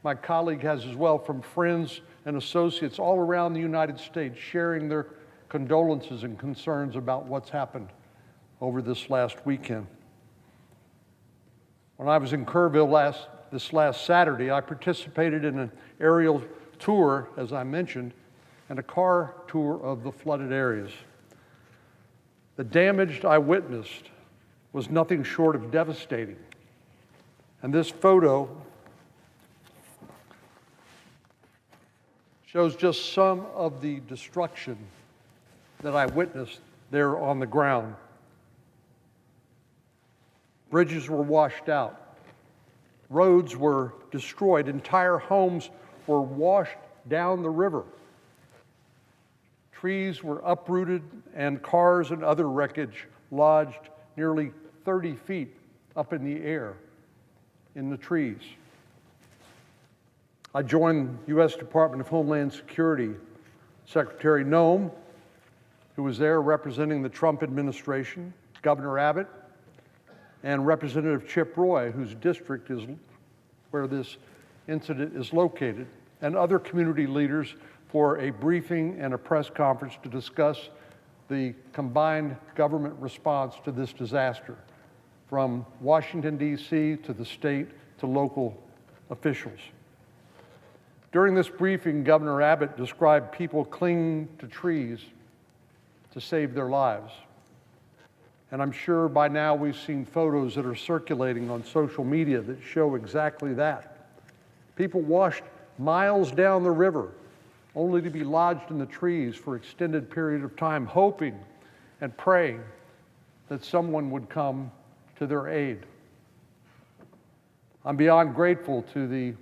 my colleague has as well, from friends and associates all around the United States sharing their condolences and concerns about what's happened over this last weekend. When I was in Kerrville this last Saturday, I participated in an aerial tour, as I mentioned, and a car tour of the flooded areas. The damage I witnessed was nothing short of devastating. And this photo shows just some of the destruction that I witnessed there on the ground. Bridges were washed out. Roads were destroyed. Entire homes were washed down the river. Trees were uprooted, and cars and other wreckage lodged nearly 30 feet up in the air in the trees. I joined U.S. Department of Homeland Security Secretary Noem, who was there representing the Trump administration, Governor Abbott, and Representative Chip Roy, whose district is where this incident is located, and other community leaders for a briefing and a press conference to discuss the combined government response to this disaster, from Washington, D.C. to the state to local officials. During this briefing, Governor Abbott described people clinging to trees to save their lives. And I'm sure by now we've seen photos that are circulating on social media that show exactly that. People washed miles down the river only to be lodged in the trees for extended period of time, hoping and praying that someone would come to their aid. I'm beyond grateful to the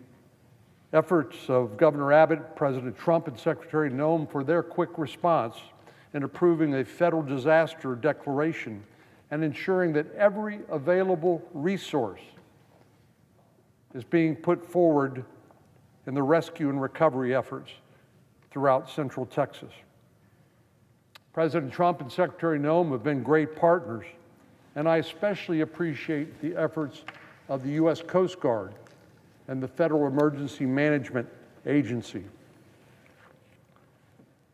efforts of Governor Abbott, President Trump, and Secretary Noem for their quick response in approving a federal disaster declaration and ensuring that every available resource is being put forward in the rescue and recovery efforts throughout Central Texas. President Trump and Secretary Noem have been great partners, and I especially appreciate the efforts of the U.S. Coast Guard and the Federal Emergency Management Agency.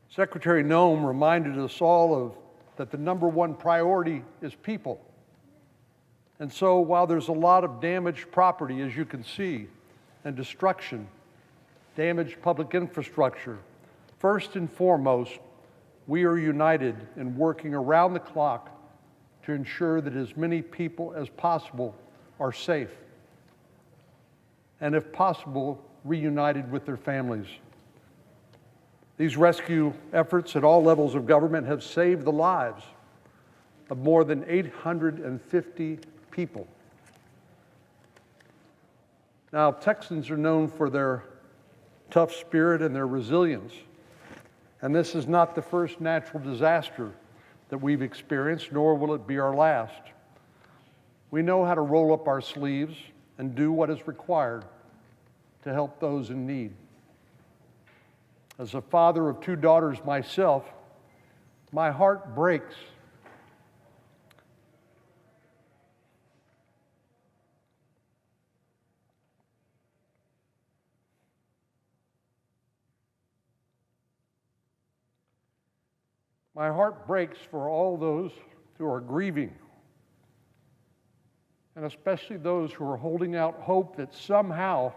Secretary Noem reminded us all that the number one priority is people. And so while there's a lot of damaged property, as you can see, and destruction, damaged public infrastructure, first and foremost, we are united in working around the clock to ensure that as many people as possible are safe, and if possible, reunited with their families. These rescue efforts at all levels of government have saved the lives of more than 850 people. Now, Texans are known for their tough spirit and their resilience, and this is not the first natural disaster that we've experienced, nor will it be our last. We know how to roll up our sleeves and do what is required to help those in need. As a father of two daughters myself, my heart breaks for all those who are grieving, and especially those who are holding out hope that somehow,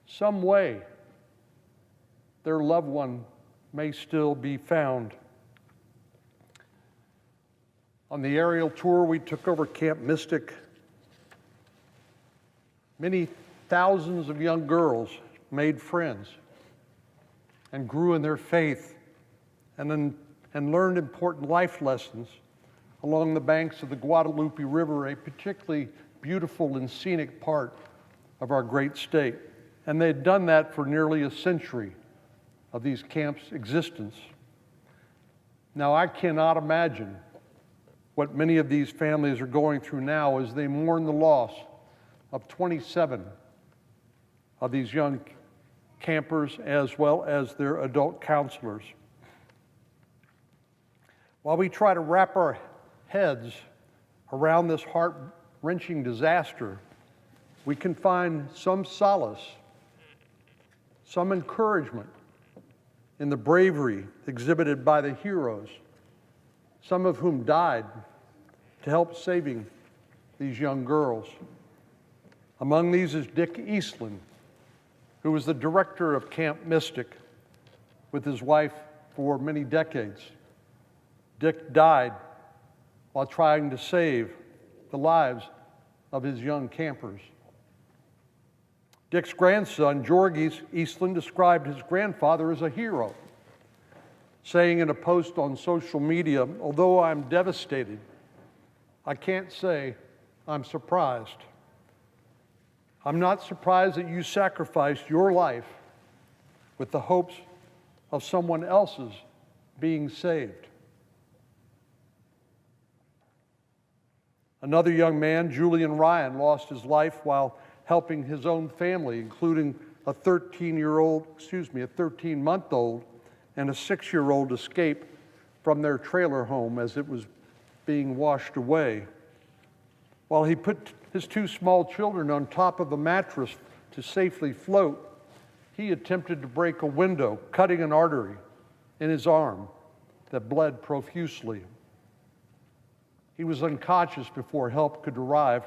some way, their loved one may still be found. On the aerial tour we took over Camp Mystic, many thousands of young girls made friends and grew in their faith and learned important life lessons along the banks of the Guadalupe River, a particularly beautiful and scenic part of our great state. And they had done that for nearly a century of these camps' existence. Now, I cannot imagine what many of these families are going through now as they mourn the loss of 27 of these young campers as well as their adult counselors. While we try to wrap our heads around this heart-wrenching disaster, we can find some solace, some encouragement in the bravery exhibited by the heroes, some of whom died to help saving these young girls. Among these is Dick Eastland, who was the director of Camp Mystic with his wife for many decades. Dick died while trying to save the lives of his young campers. Dick's grandson, George Eastland, described his grandfather as a hero, saying in a post on social media, "Although I'm devastated, I can't say I'm surprised. I'm not surprised that you sacrificed your life with the hopes of someone else's being saved." Another young man, Julian Ryan, lost his life while helping his own family, including a 13-month-old and a 6-year-old escape from their trailer home as it was being washed away. While he put his 2 small children on top of a mattress to safely float, he attempted to break a window, cutting an artery in his arm that bled profusely. He was unconscious before help could arrive,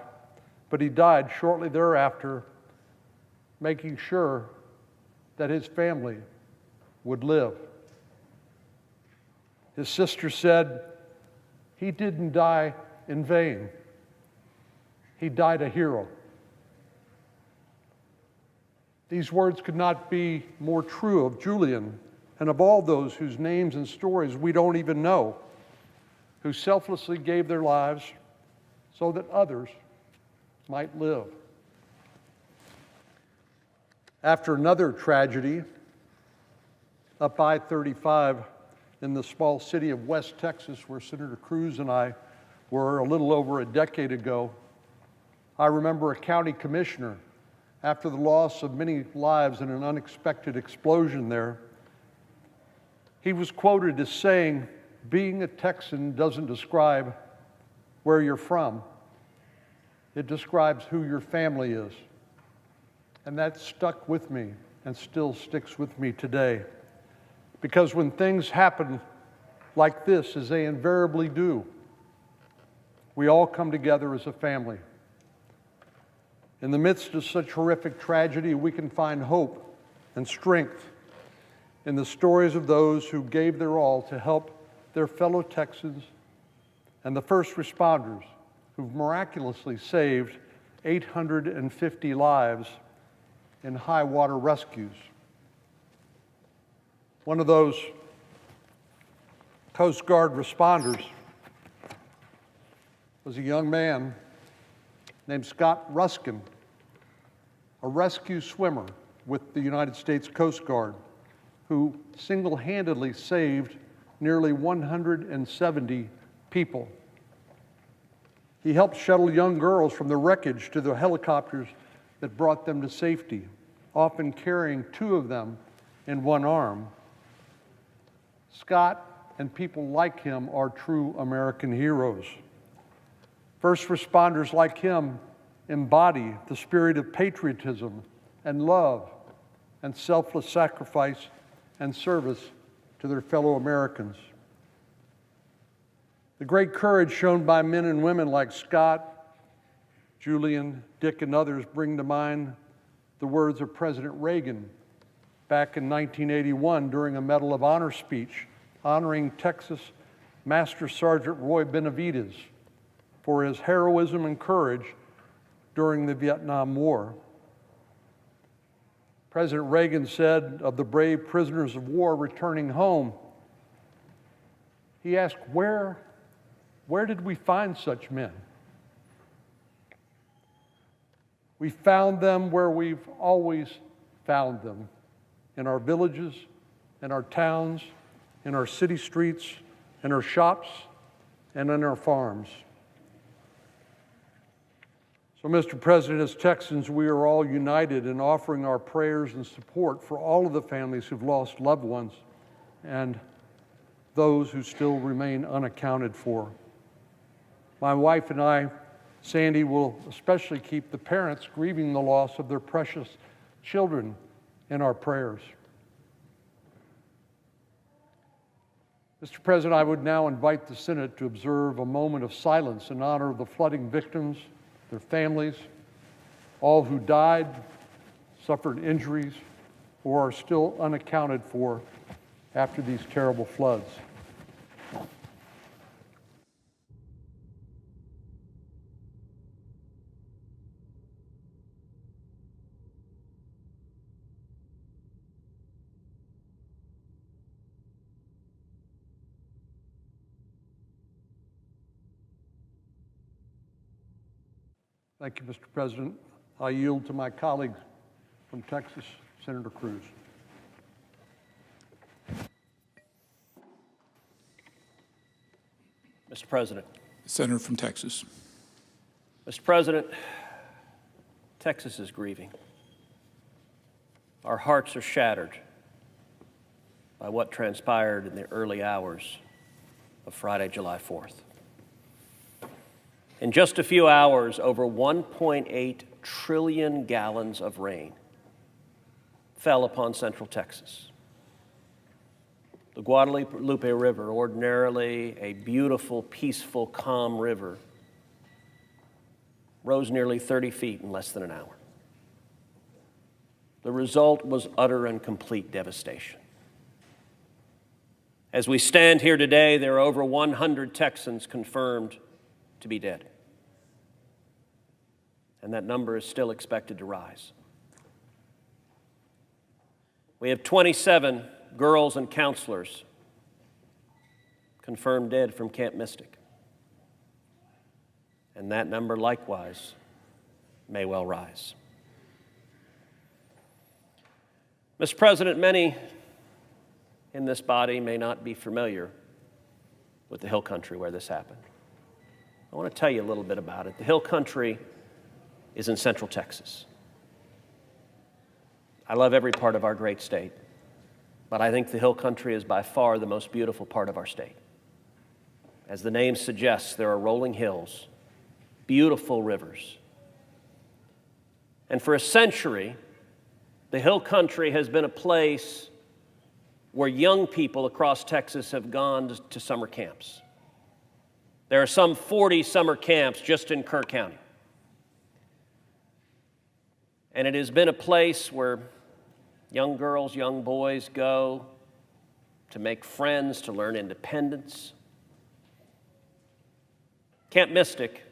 but he died shortly thereafter, making sure that his family would live. His sister said, "He didn't die in vain. He died a hero." These words could not be more true of Julian and of all those whose names and stories we don't even know, who selflessly gave their lives so that others might live. After another tragedy, up I-35 in the small city of West Texas, where Senator Cruz and I were a little over a decade ago, I remember a county commissioner, after the loss of many lives in an unexpected explosion there, he was quoted as saying, "Being a Texan doesn't describe where you're from. It describes who your family is." And that stuck with me and still sticks with me today. Because when things happen like this, as they invariably do, we all come together as a family. In the midst of such horrific tragedy, we can find hope and strength in the stories of those who gave their all to help their fellow Texans and the first responders who've miraculously saved 850 lives in high water rescues. One of those Coast Guard responders was a young man named Scott Ruskin, a rescue swimmer with the United States Coast Guard, who single-handedly saved nearly 170 people. He helped shuttle young girls from the wreckage to the helicopters that brought them to safety, often carrying two of them in one arm. Scott and people like him are true American heroes. First responders like him embody the spirit of patriotism and love and selfless sacrifice and service to their fellow Americans. The great courage shown by men and women like Scott, Julian, Dick, and others bring to mind the words of President Reagan back in 1981 during a Medal of Honor speech honoring Texas Master Sergeant Roy Benavidez for his heroism and courage during the Vietnam War. President Reagan said of the brave prisoners of war returning home, he asked, where did we find such men? We found them where we've always found them, in our villages, in our towns, in our city streets, in our shops, and on our farms. So, Mr. President, as Texans, we are all united in offering our prayers and support for all of the families who've lost loved ones and those who still remain unaccounted for. My wife and I, Sandy, will especially keep the parents grieving the loss of their precious children in our prayers. Mr. President, I would now invite the Senate to observe a moment of silence in honor of the flooding victims, their families, all who died, suffered injuries, or are still unaccounted for after these terrible floods. Thank you, Mr. President. I yield to my colleague from Texas, Senator Cruz. Mr. President. Senator from Texas. Mr. President, Texas is grieving. Our hearts are shattered by what transpired in the early hours of Friday, July 4th. In just a few hours, over 1.8 trillion gallons of rain fell upon Central Texas. The Guadalupe River, ordinarily a beautiful, peaceful, calm river, rose nearly 30 feet in less than an hour. The result was utter and complete devastation. As we stand here today, there are over 100 Texans confirmed to be dead. And that number is still expected to rise. We have 27 girls and counselors confirmed dead from Camp Mystic. And that number likewise may well rise. Mr. President, many in this body may not be familiar with the Hill Country where this happened. I want to tell you a little bit about it. The Hill Country is in Central Texas. I love every part of our great state, but I think the Hill Country is by far the most beautiful part of our state. As the name suggests, there are rolling hills, beautiful rivers. And for a century, the Hill Country has been a place where young people across Texas have gone to summer camps. There are some 40 summer camps just in Kerr County. And it has been a place where young girls, young boys go to make friends, to learn independence. Camp Mystic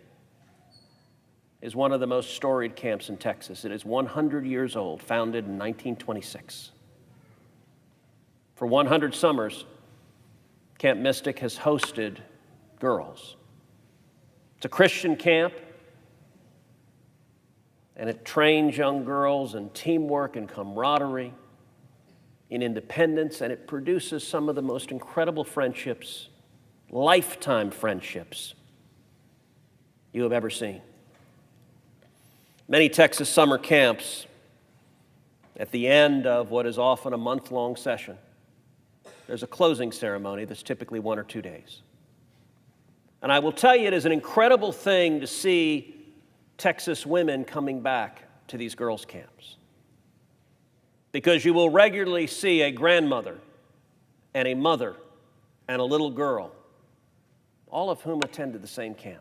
is one of the most storied camps in Texas. It is 100 years old, founded in 1926. For 100 summers, Camp Mystic has hosted girls. It's a Christian camp, and it trains young girls in teamwork and camaraderie, in independence, and it produces some of the most incredible friendships, lifetime friendships you have ever seen. Many Texas summer camps, at the end of what is often a month-long session, there's a closing ceremony that's typically 1 or 2 days. And I will tell you, it is an incredible thing to see Texas women coming back to these girls' camps, because you will regularly see a grandmother and a mother and a little girl, all of whom attended the same camp.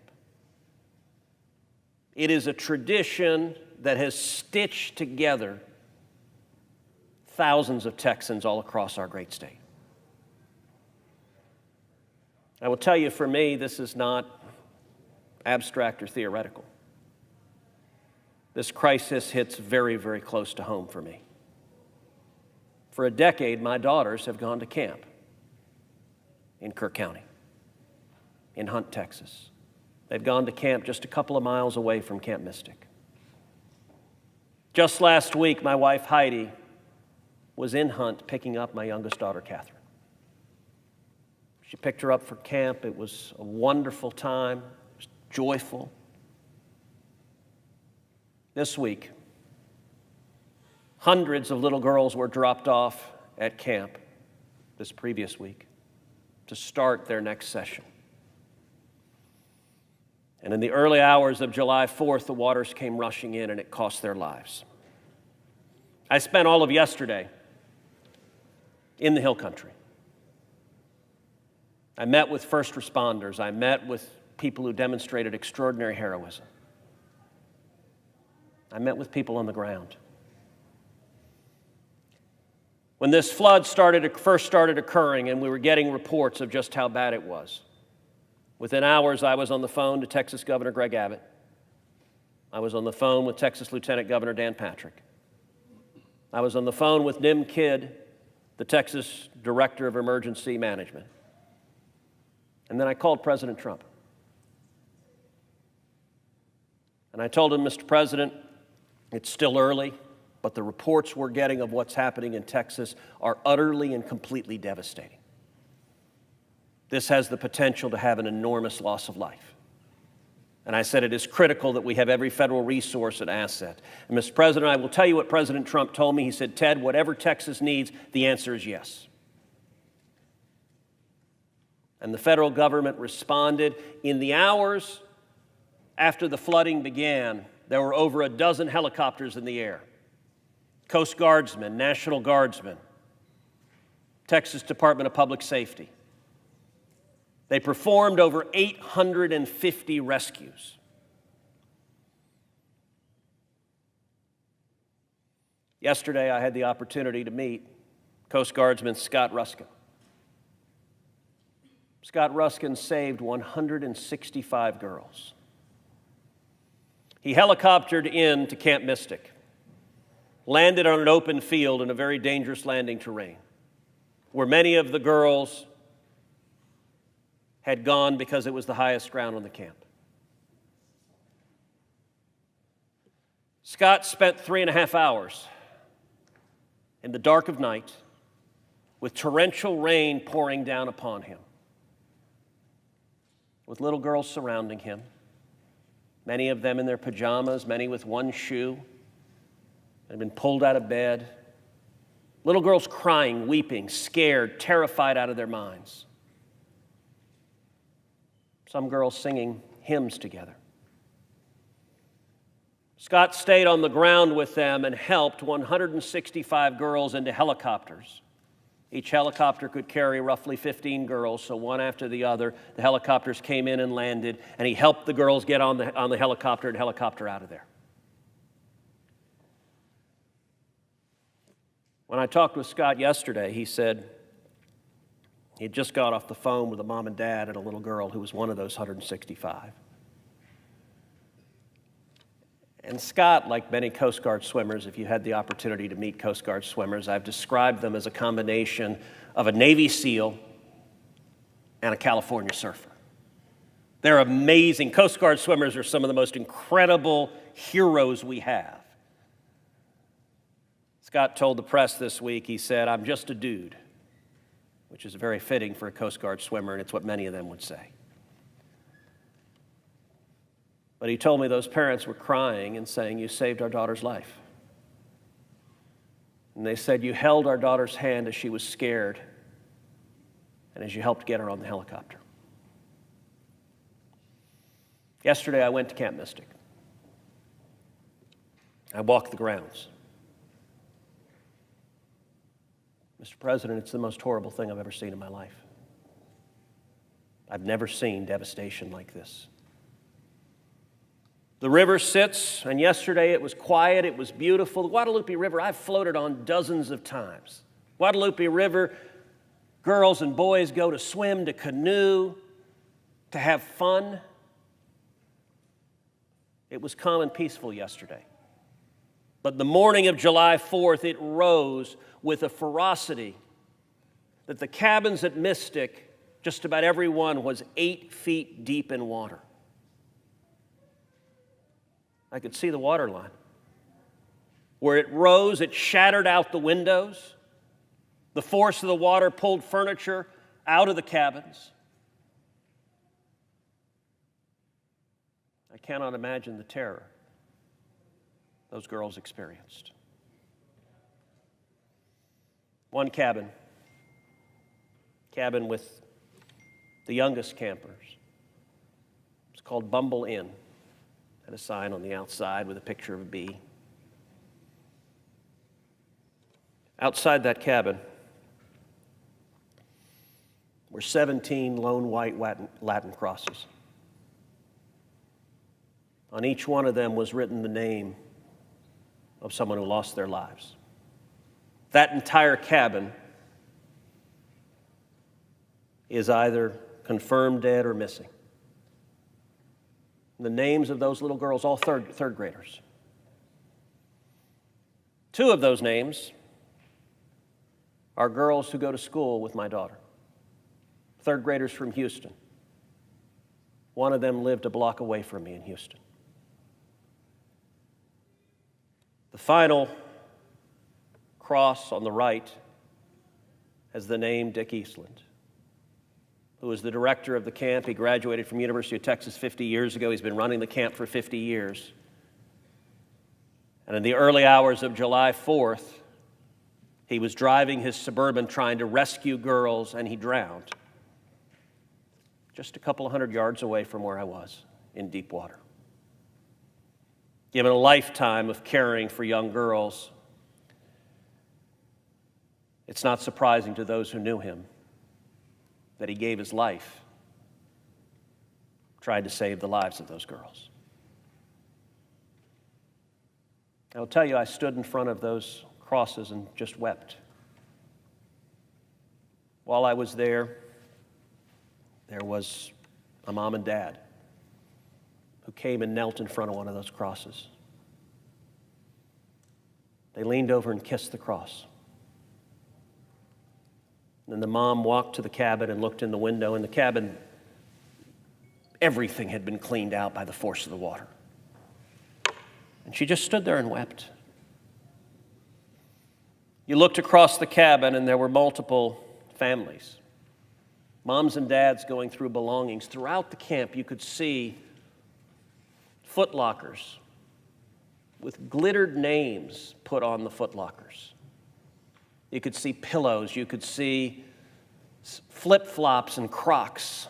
It is a tradition that has stitched together thousands of Texans all across our great state. I will tell you, for me, this is not abstract or theoretical. This crisis hits very, very close to home for me. For a decade, my daughters have gone to camp in Kerr County, in Hunt, Texas. They've gone to camp just a couple of miles away from Camp Mystic. Just last week, my wife Heidi was in Hunt picking up my youngest daughter, Catherine. She picked her up for camp. It was a wonderful time. It was joyful. This week, hundreds of little girls were dropped off at camp this previous week to start their next session. And in the early hours of July 4th, the waters came rushing in and it cost their lives. I spent all of yesterday in the Hill Country. I met with first responders. I met with people who demonstrated extraordinary heroism. I met with people on the ground. When this flood first started occurring and we were getting reports of just how bad it was, within hours, I was on the phone to Texas Governor Greg Abbott. I was on the phone with Texas Lieutenant Governor Dan Patrick. I was on the phone with Nim Kidd, the Texas Director of Emergency Management. And then I called President Trump. And I told him, Mr. President, it's still early, but the reports we're getting of what's happening in Texas are utterly and completely devastating. This has the potential to have an enormous loss of life. And I said it is critical that we have every federal resource and asset. And Mr. President, I will tell you what President Trump told me. He said, Ted, whatever Texas needs, the answer is yes. And the federal government responded. In the hours after the flooding began, there were over a dozen helicopters in the air. Coast Guardsmen, National Guardsmen, Texas Department of Public Safety. They performed over 850 rescues. Yesterday, I had the opportunity to meet Coast Guardsman Scott Ruskin. Scott Ruskin saved 165 girls. He helicoptered in to Camp Mystic, landed on an open field in a very dangerous landing terrain, where many of the girls had gone because it was the highest ground on the camp. Scott spent 3.5 hours in the dark of night with torrential rain pouring down upon him, with little girls surrounding him, many of them in their pajamas, many with one shoe, had been pulled out of bed. Little girls crying, weeping, scared, terrified out of their minds. Some girls singing hymns together. Scott stayed on the ground with them and helped 165 girls into helicopters. Each helicopter could carry roughly 15 girls, so one after the other. The helicopters came in and landed, and he helped the girls get on the helicopter and helicopter out of there. When I talked with Scott yesterday, he said he had just got off the phone with a mom and dad and a little girl who was one of those 165. And Scott, like many Coast Guard swimmers, if you had the opportunity to meet Coast Guard swimmers, I've described them as a combination of a Navy SEAL and a California surfer. They're amazing. Coast Guard swimmers are some of the most incredible heroes we have. Scott told the press this week, he said, "I'm just a dude," which is very fitting for a Coast Guard swimmer, and it's what many of them would say. But he told me those parents were crying and saying, "You saved our daughter's life." And they said, "You held our daughter's hand as she was scared and as you helped get her on the helicopter." Yesterday, I went to Camp Mystic. I walked the grounds. Mr. President, it's the most horrible thing I've ever seen in my life. I've never seen devastation like this. The river sits, and yesterday it was quiet, it was beautiful. The Guadalupe River, I've floated on dozens of times. Guadalupe River, girls and boys go to swim, to canoe, to have fun. It was calm and peaceful yesterday. But the morning of July 4th, it rose with a ferocity that the cabins at Mystic, just about every one, was 8 feet deep in water. I could see the water line. Where it rose, it shattered out the windows. The force of the water pulled furniture out of the cabins. I cannot imagine the terror those girls experienced. One cabin with the youngest campers. It's called Bumble Inn. Had a sign on the outside with a picture of a bee. Outside that cabin were 17 lone white Latin crosses. On each one of them was written the name of someone who lost their lives. That entire cabin is either confirmed dead or missing. The names of those little girls, all third graders. 2 of those names are girls who go to school with my daughter, 3rd graders from Houston. One of them lived a block away from me in Houston. The final cross on the right has the name Dick Eastland, who was the director of the camp. He graduated from University of Texas 50 years ago. He's been running the camp for 50 years. And in the early hours of July 4th, he was driving his Suburban trying to rescue girls, and he drowned just a couple of 100 yards away from where I was in deep water. Given a lifetime of caring for young girls, it's not surprising to those who knew him that he gave his life, tried to save the lives of those girls. I'll tell you, I stood in front of those crosses and just wept. While I was there, there was a mom and dad who came and knelt in front of one of those crosses. They leaned over and kissed the cross. And the mom walked to the cabin and looked in the window. In the cabin, everything had been cleaned out by the force of the water. And she just stood there and wept. You looked across the cabin and there were multiple families. Moms and dads going through belongings. Throughout the camp, you could see footlockers with glittered names put on the footlockers. You could see pillows. You could see flip-flops and Crocs.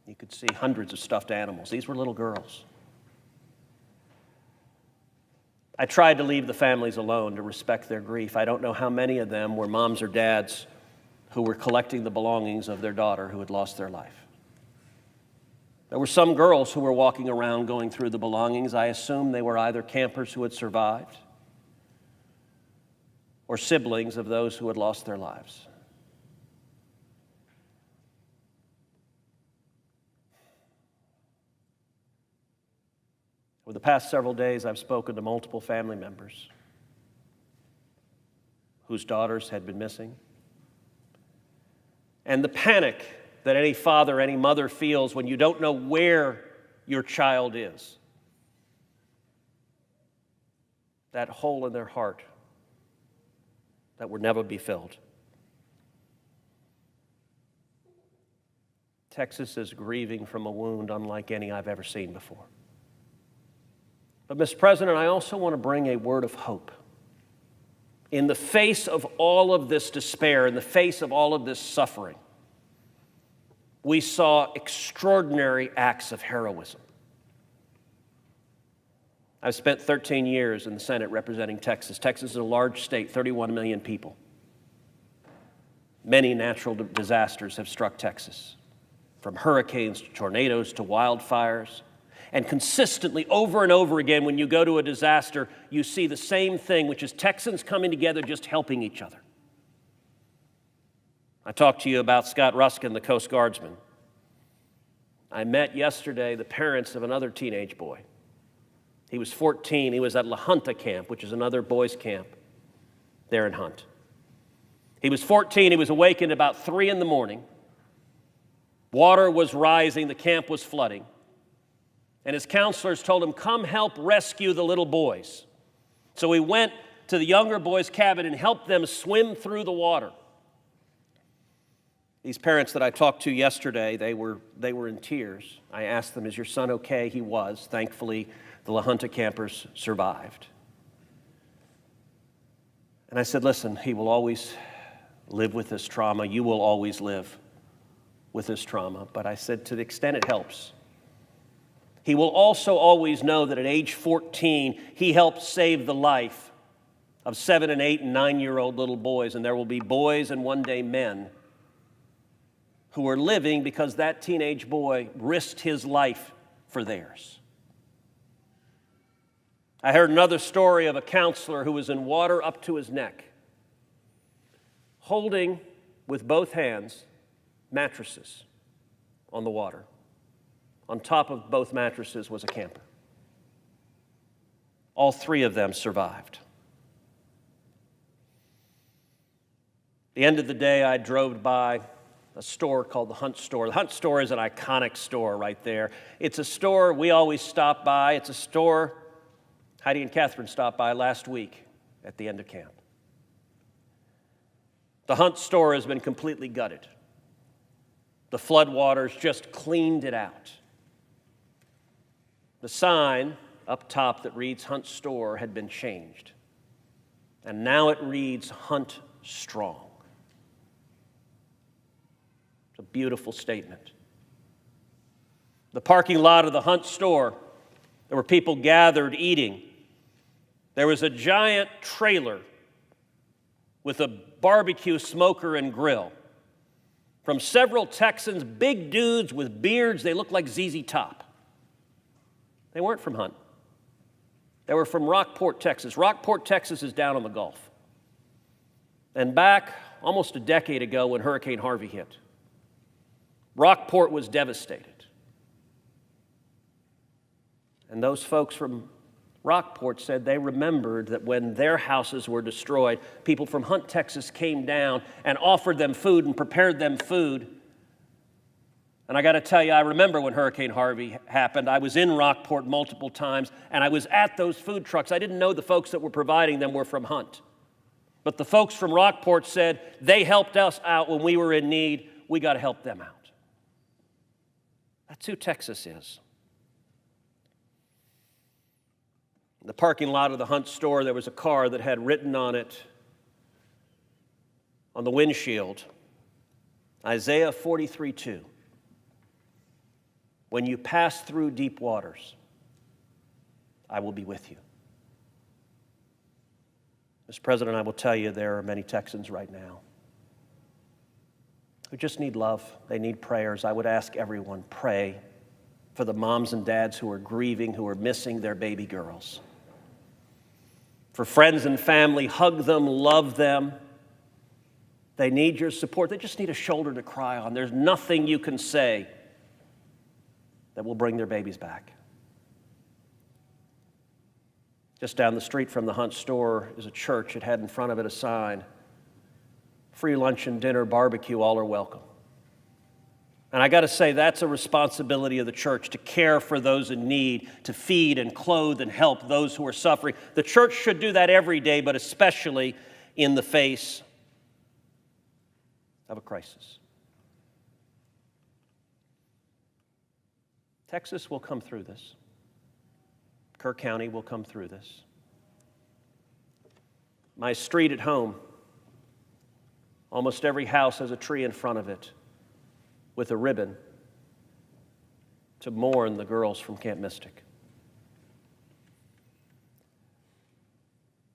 You could see hundreds of stuffed animals. These were little girls. I tried to leave the families alone to respect their grief. I don't know how many of them were moms or dads who were collecting the belongings of their daughter who had lost their life. There were some girls who were walking around going through the belongings. I assume they were either campers who had survived or siblings of those who had lost their lives. Over the past several days, I've spoken to multiple family members whose daughters had been missing. And the panic that any father, any mother feels when you don't know where your child is. That hole in their heart that will never be filled. Texas is grieving from a wound unlike any I've ever seen before. But, Mr. President, I also want to bring a word of hope. In the face of all of this despair, in the face of all of this suffering, we saw extraordinary acts of heroism. I've spent 13 years in the Senate representing Texas. Texas is a large state, 31 million people. Many natural disasters have struck Texas, from hurricanes to tornadoes to wildfires. And consistently, over and over again, when you go to a disaster, you see the same thing, which is Texans coming together, just helping each other. I talked to you about Scott Ruskin, the Coast Guardsman. I met yesterday the parents of another teenage boy. He was 14. He was at La Junta Camp, which is another boys' camp there in Hunt. He was 14. He was awakened about 3 in the morning. Water was rising. The camp was flooding. And his counselors told him, come help rescue the little boys. So he went to the younger boys' cabin and helped them swim through the water. These parents that I talked to yesterday, they were in tears. I asked them, is your son okay? He was. Thankfully, the La Junta campers survived. And I said, listen, he will always live with this trauma. You will always live with this trauma. But I said, to the extent it helps, he will also always know that at age 14, he helped save the life of 7 and 8 and 9-year-old little boys. And there will be boys and one day men who are living because that teenage boy risked his life for theirs. I heard another story of a counselor who was in water up to his neck, holding with both hands mattresses on the water. On top of both mattresses was a camper. All 3 of them survived. At the end of the day, I drove by a store called the Hunt Store. The Hunt Store is an iconic store right there. It's a store we always stop by. It's a store Heidi and Catherine stopped by last week at the end of camp. The Hunt Store has been completely gutted. The floodwaters just cleaned it out. The sign up top that reads Hunt Store had been changed. And now it reads Hunt Strong. It's a beautiful statement. The parking lot of the Hunt Store, there were people gathered eating. There was a giant trailer with a barbecue smoker and grill. From several Texans, big dudes with beards, they looked like ZZ Top. They weren't from Hunt. They were from Rockport, Texas. Rockport, Texas is down on the Gulf. And back almost a decade ago when Hurricane Harvey hit, Rockport was devastated. And those folks from Rockport said they remembered that when their houses were destroyed, people from Hunt, Texas came down and offered them food and prepared them food. And I got to tell you, I remember when Hurricane Harvey happened. I was in Rockport multiple times, and I was at those food trucks. I didn't know the folks that were providing them were from Hunt. But the folks from Rockport said they helped us out when we were in need. We got to help them out. That's who Texas is. In the parking lot of the Hunt store, there was a car that had written on it, on the windshield, Isaiah 43:2. When you pass through deep waters, I will be with you. Mr. President, I will tell you there are many Texans right now who just need love. They need prayers. I would ask everyone, pray for the moms and dads who are grieving, who are missing their baby girls. For friends and family, hug them, love them. They need your support. They just need a shoulder to cry on. There's nothing you can say that will bring their babies back. Just down the street from the Hunt store is a church. It had in front of it a sign, free lunch and dinner, barbecue, all are welcome. And I got to say, that's a responsibility of the church, to care for those in need, to feed and clothe and help those who are suffering. The church should do that every day, but especially in the face of a crisis. Texas will come through this. Kirk County will come through this. My street at home, almost every house has a tree in front of it with a ribbon to mourn the girls from Camp Mystic.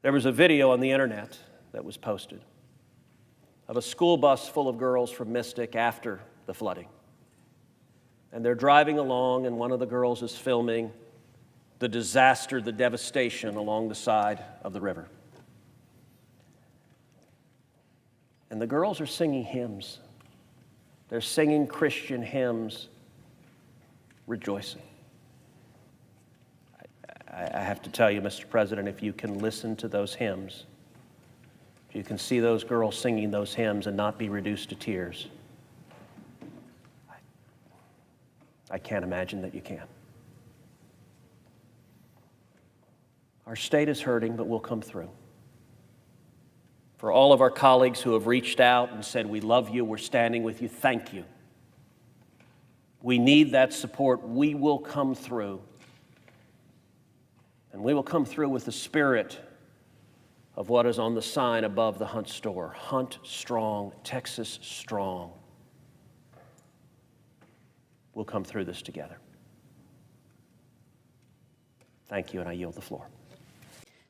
There was a video on the internet that was posted of a school bus full of girls from Mystic after the flooding. And they're driving along, and one of the girls is filming the disaster, the devastation along the side of the river. And the girls are singing hymns. They're singing Christian hymns, rejoicing. I have to tell you, Mr. President, if you can listen to those hymns, if you can see those girls singing those hymns and not be reduced to tears, I can't imagine that you can. Our state is hurting, but we'll come through. For all of our colleagues who have reached out and said, we love you, we're standing with you, thank you. We need that support. We will come through. And we will come through with the spirit of what is on the sign above the Hunt store. Hunt strong, Texas strong. We'll come through this together. Thank you, and I yield the floor.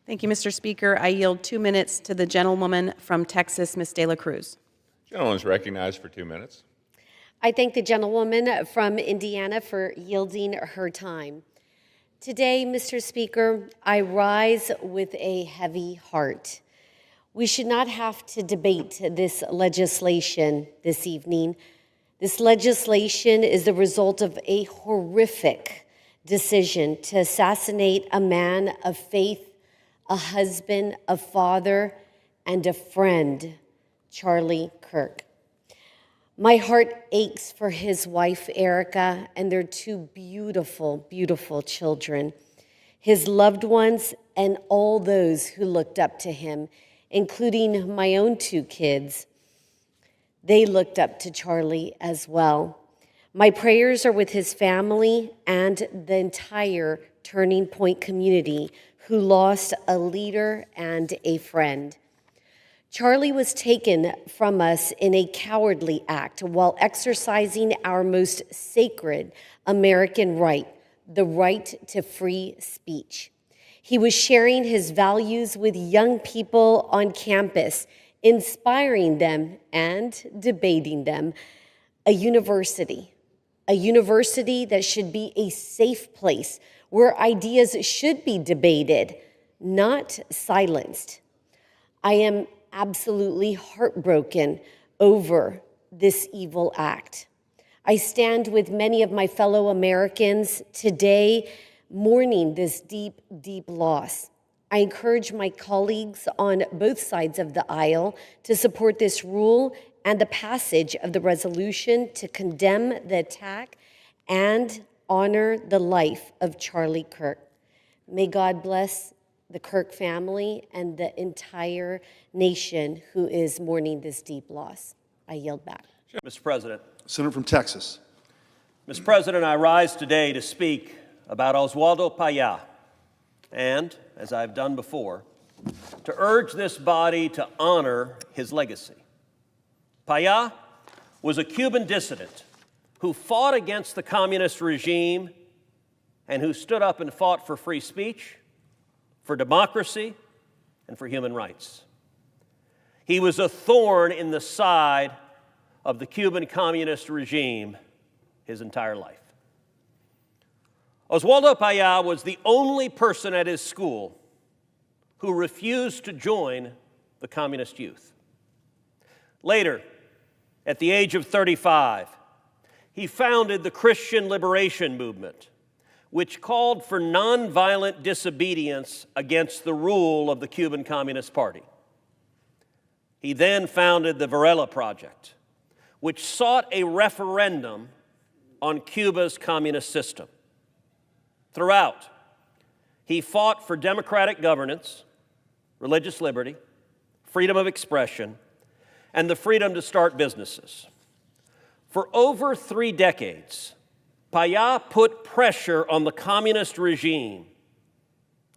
Thank you, Mr. Speaker. I yield 2 minutes to the gentlewoman from Texas, Ms. De La Cruz. Gentleman is recognized for 2 minutes. I thank the gentlewoman from Indiana for yielding her time. Today, Mr. Speaker, I rise with a heavy heart. We should not have to debate this legislation this evening. This legislation is the result of a horrific decision to assassinate a man of faith, a husband, a father, and a friend, Charlie Kirk. My heart aches for his wife, Erica, and their 2 beautiful, beautiful children, his loved ones, and all those who looked up to him, including my own 2 kids. They looked up to Charlie as well. My prayers are with his family and the entire Turning Point community who lost a leader and a friend. Charlie was taken from us in a cowardly act while exercising our most sacred American right, the right to free speech. He was sharing his values with young people on campus, inspiring them and debating them. A university that should be a safe place where ideas should be debated, not silenced. I am absolutely heartbroken over this evil act. I stand with many of my fellow Americans today mourning this deep, deep loss. I encourage my colleagues on both sides of the aisle to support this rule and the passage of the resolution to condemn the attack and honor the life of Charlie Kirk. May God bless the the Kirk family, and the entire nation who is mourning this deep loss. I yield back. Mr. President. Senator from Texas. Mr. President, I rise today to speak about Oswaldo Paya and, as I've done before, to urge this body to honor his legacy. Paya was a Cuban dissident who fought against the communist regime and who stood up and fought for free speech, for democracy, and for human rights. He was a thorn in the side of the Cuban communist regime his entire life. Oswaldo Paya was the only person at his school who refused to join the communist youth. Later, at the age of 35, he founded the Christian Liberation Movement, which called for nonviolent disobedience against the rule of the Cuban Communist Party. He then founded the Varela Project, which sought a referendum on Cuba's communist system. Throughout, he fought for democratic governance, religious liberty, freedom of expression, and the freedom to start businesses. For over 3 decades, Paya put pressure on the communist regime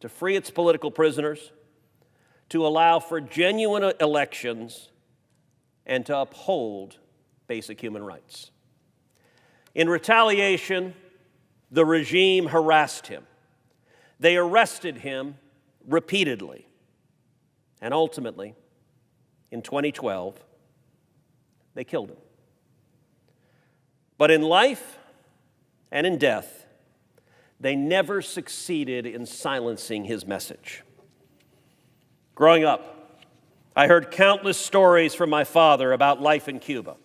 to free its political prisoners, to allow for genuine elections, and to uphold basic human rights. In retaliation, the regime harassed him. They arrested him repeatedly. And ultimately, in 2012, they killed him. But in life and in death, they never succeeded in silencing his message. Growing up, I heard countless stories from my father about life in Cuba.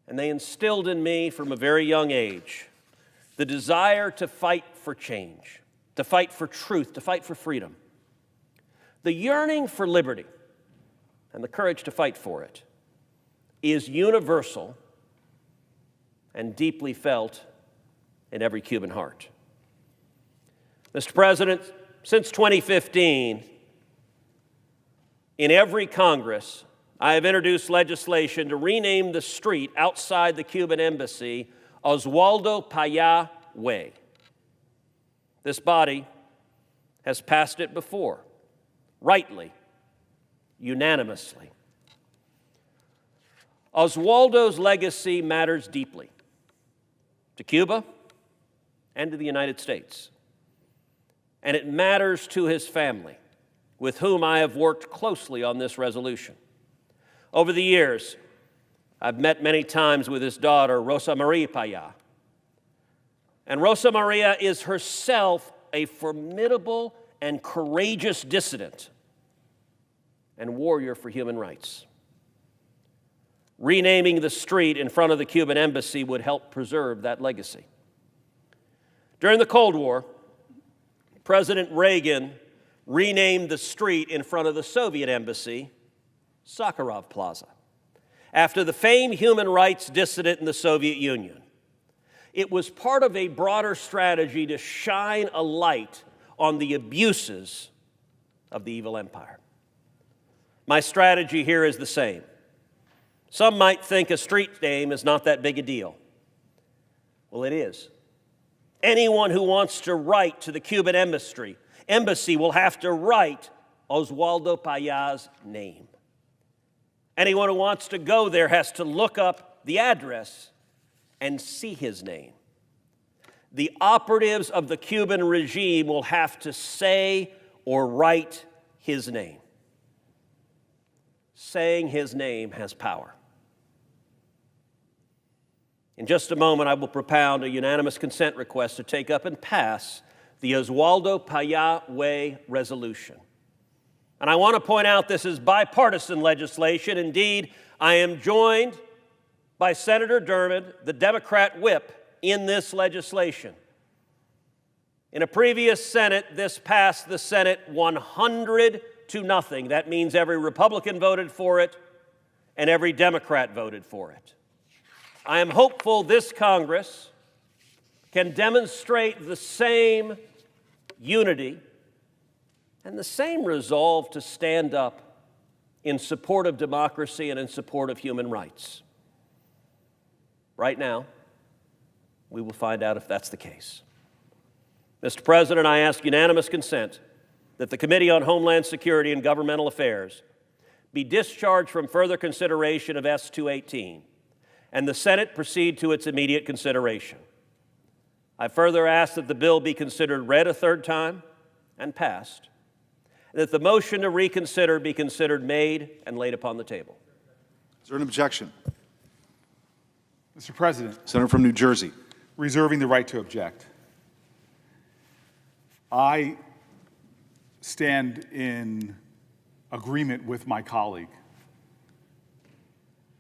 And they instilled in me from a very young age the desire to fight for change, to fight for truth, to fight for freedom. The yearning for liberty and the courage to fight for it is universal and deeply felt in every Cuban heart. Mr. President, since 2015, in every Congress, I have introduced legislation to rename the street outside the Cuban embassy Oswaldo Paya Way. This body has passed it before, rightly, unanimously. Oswaldo's legacy matters deeply to Cuba and to the United States. And it matters to his family, with whom I have worked closely on this resolution. Over the years, I've met many times with his daughter, Rosa Maria Paya. And Rosa Maria is herself a formidable and courageous dissident and warrior for human rights. Renaming the street in front of the Cuban embassy would help preserve that legacy. During the Cold War, President Reagan renamed the street in front of the Soviet embassy Sakharov Plaza, after the famed human rights dissident in the Soviet Union. It was part of a broader strategy to shine a light on the abuses of the evil empire. My strategy here is the same. Some might think a street name is not that big a deal. Well, it is. Anyone who wants to write to the Cuban embassy will have to write Oswaldo Paya's name. Anyone who wants to go there has to look up the address and see his name. The operatives of the Cuban regime will have to say or write his name. Saying his name has power. In just a moment, I will propound a unanimous consent request to take up and pass the Oswaldo Paya Way resolution. And I want to point out this is bipartisan legislation. Indeed, I am joined by Senator Dermott, the Democrat whip, in this legislation. In a previous Senate, this passed the Senate 100-0. That means every Republican voted for it and every Democrat voted for it. I am hopeful this Congress can demonstrate the same unity and the same resolve to stand up in support of democracy and in support of human rights. Right now, we will find out if that's the case. Mr. President, I ask unanimous consent that the Committee on Homeland Security and Governmental Affairs be discharged from further consideration of S-218, and the Senate proceed to its immediate consideration. I further ask that the bill be considered read a third time and passed, and that the motion to reconsider be considered made and laid upon the table. Is there an objection? Mr. President. Senator from New Jersey. Reserving the right to object. I stand in agreement with my colleague.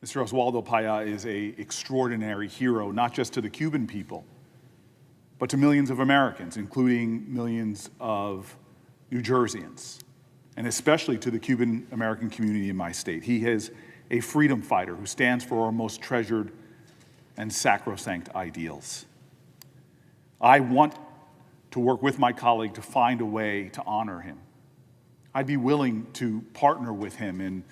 Mr. Oswaldo Paya is an extraordinary hero, not just to the Cuban people, but to millions of Americans, including millions of New Jerseyans, and especially to the Cuban American community in my state. He is a freedom fighter who stands for our most treasured and sacrosanct ideals. I want to work with my colleague to find a way to honor him. I'd be willing to partner with him in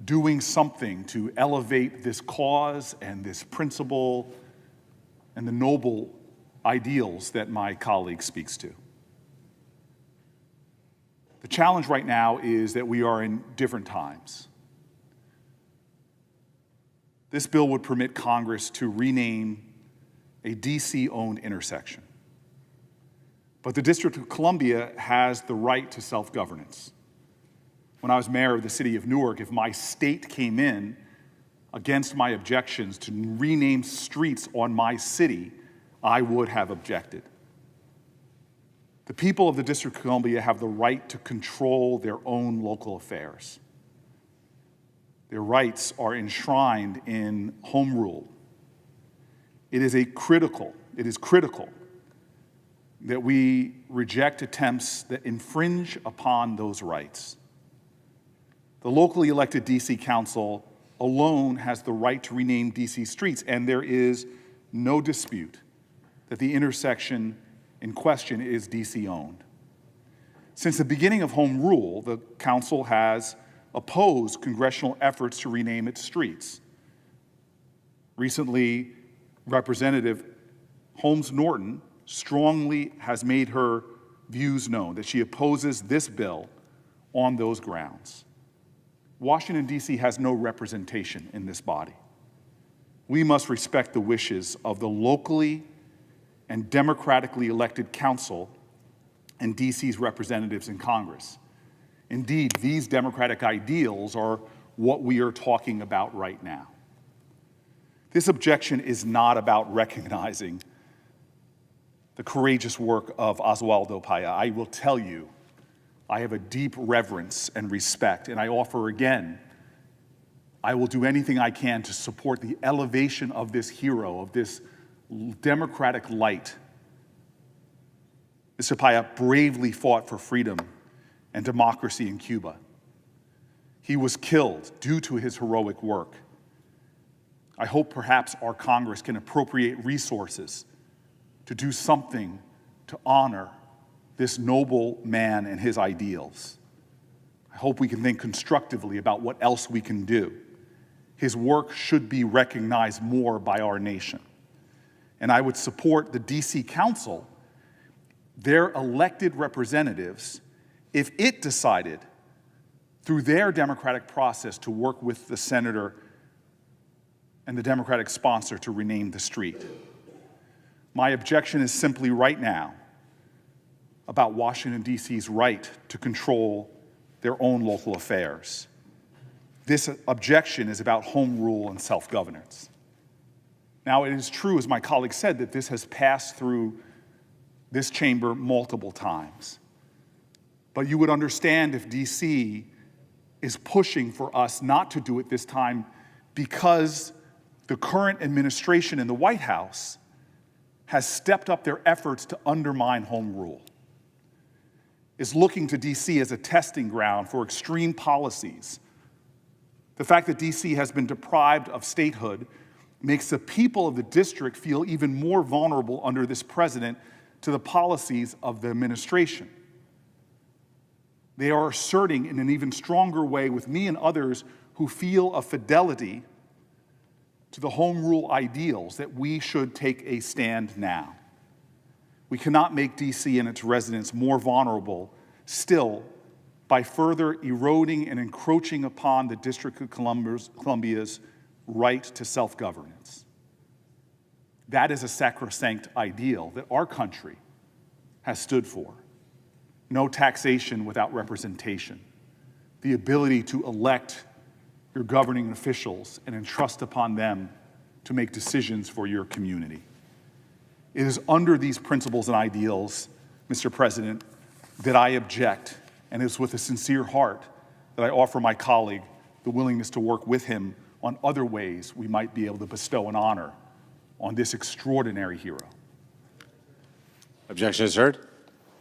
doing something to elevate this cause and this principle and the noble ideals that my colleague speaks to. The challenge right now is that we are in different times. This bill would permit Congress to rename a DC-owned intersection. But the District of Columbia has the right to self-governance. When I was mayor of the city of Newark, if my state came in against my objections to rename streets on my city, I would have objected. The people of the District of Columbia have the right to control their own local affairs. Their rights are enshrined in home rule. It is critical that we reject attempts that infringe upon those rights. The locally elected DC Council alone has the right to rename DC streets, and there is no dispute that the intersection in question is DC-owned. Since the beginning of home rule, the Council has opposed congressional efforts to rename its streets. Recently, Representative Holmes Norton strongly has made her views known, that she opposes this bill on those grounds. Washington, D.C. has no representation in this body. We must respect the wishes of the locally and democratically elected council and D.C.'s representatives in Congress. Indeed, these democratic ideals are what we are talking about right now. This objection is not about recognizing the courageous work of Oswaldo Paya. I will tell you, I have a deep reverence and respect, and I offer again, I will do anything I can to support the elevation of this hero, of this democratic light. Mr. Paya bravely fought for freedom and democracy in Cuba. He was killed due to his heroic work. I hope perhaps our Congress can appropriate resources to do something to honor this noble man and his ideals. I hope we can think constructively about what else we can do. His work should be recognized more by our nation. And I would support the DC Council, their elected representatives, if it decided through their democratic process to work with the senator and the Democratic sponsor to rename the street. My objection is simply right now about Washington, D.C.'s right to control their own local affairs. This objection is about home rule and self-governance. Now, it is true, as my colleague said, that this has passed through this chamber multiple times. But you would understand if D.C. is pushing for us not to do it this time because the current administration in the White House has stepped up their efforts to undermine home rule, is looking to D.C. as a testing ground for extreme policies. The fact that D.C. has been deprived of statehood makes the people of the district feel even more vulnerable under this president to the policies of the administration. They are asserting in an even stronger way with me and others who feel a fidelity to the home rule ideals that we should take a stand now. We cannot make D.C. and its residents more vulnerable still by further eroding and encroaching upon the District of Columbia's right to self-governance. That is a sacrosanct ideal that our country has stood for. No taxation without representation. The ability to elect your governing officials and entrust upon them to make decisions for your community. It is under these principles and ideals, Mr. President, that I object, and it is with a sincere heart that I offer my colleague the willingness to work with him on other ways we might be able to bestow an honor on this extraordinary hero. Objection is heard.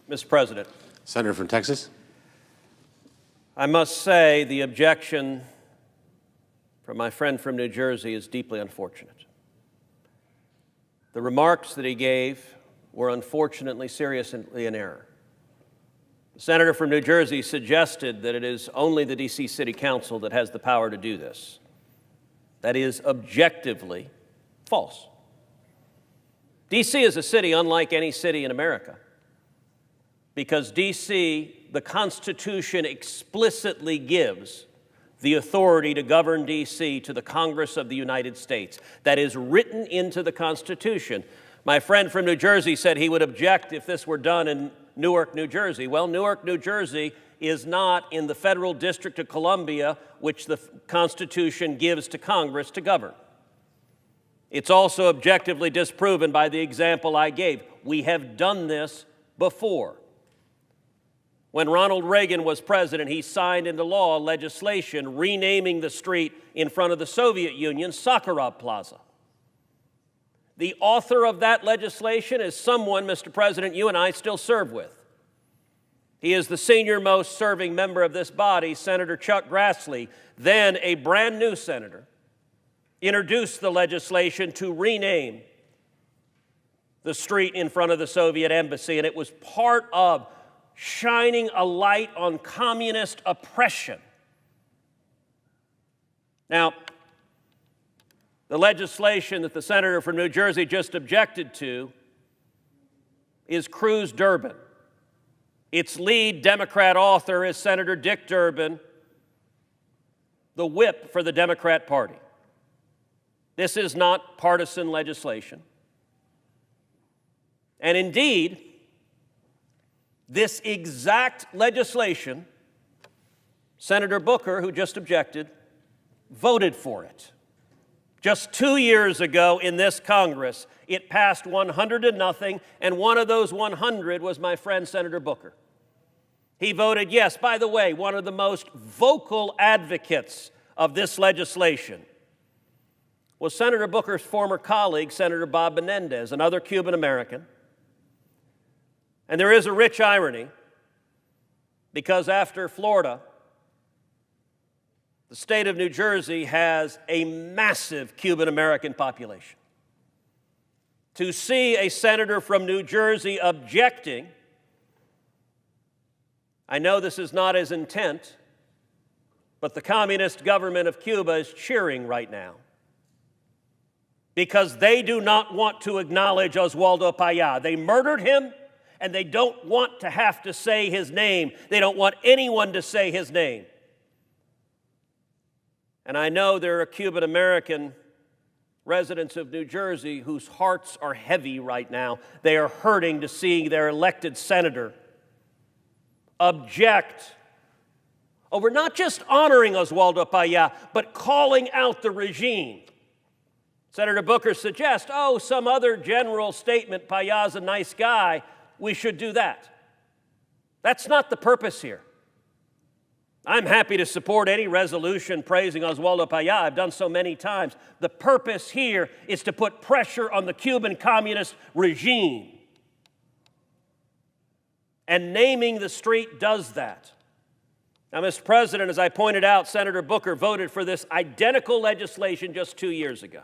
Mr. President, Senator from Texas. I must say the objection from my friend from New Jersey is deeply unfortunate. The remarks that he gave were unfortunately seriously in error. The senator from New Jersey suggested that it is only the D.C. City Council that has the power to do this. That is objectively false. D.C. is a city unlike any city in America because D.C., the Constitution explicitly gives the authority to govern D.C. to the Congress of the United States. That is written into the Constitution. My friend from New Jersey said he would object if this were done in Newark, New Jersey. Well, Newark, New Jersey is not in the federal District of Columbia, which the Constitution gives to Congress to govern. It's also objectively disproven by the example I gave. We have done this before. When Ronald Reagan was president, he signed into law legislation renaming the street in front of the Soviet Union Sakharov Plaza. The author of that legislation is someone, Mr. President, you and I still serve with. He is the senior-most serving member of this body, Senator Chuck Grassley, then a brand new senator, introduced the legislation to rename the street in front of the Soviet embassy, and it was part of shining a light on communist oppression. Now, the legislation that the senator from New Jersey just objected to is Cruz Durbin. Its lead Democrat author is Senator Dick Durbin, the whip for the Democrat Party. This is not partisan legislation. And indeed, this exact legislation, Senator Booker, who just objected, voted for it. Just 2 years ago in this Congress, it passed 100-0, and one of those 100 was my friend Senator Booker. He voted yes. By the way, one of the most vocal advocates of this legislation was Senator Booker's former colleague, Senator Bob Menendez, another Cuban American. And there is a rich irony because after Florida, the state of New Jersey has a massive Cuban American population. To see a senator from New Jersey objecting, I know this is not his intent, but the communist government of Cuba is cheering right now because they do not want to acknowledge Oswaldo Payá. They murdered him, and they don't want to have to say his name. They don't want anyone to say his name. And I know there are Cuban American residents of New Jersey whose hearts are heavy right now. They are hurting to see their elected senator object over not just honoring Oswaldo Payá, but calling out the regime. Senator Booker suggests, some other general statement, Payá's a nice guy, we should do that. That's not the purpose here. I'm happy to support any resolution praising Oswaldo Payá. I've done so many times. The purpose here is to put pressure on the Cuban communist regime. And naming the street does that. Now, Mr. President, as I pointed out, Senator Booker voted for this identical legislation just 2 years ago.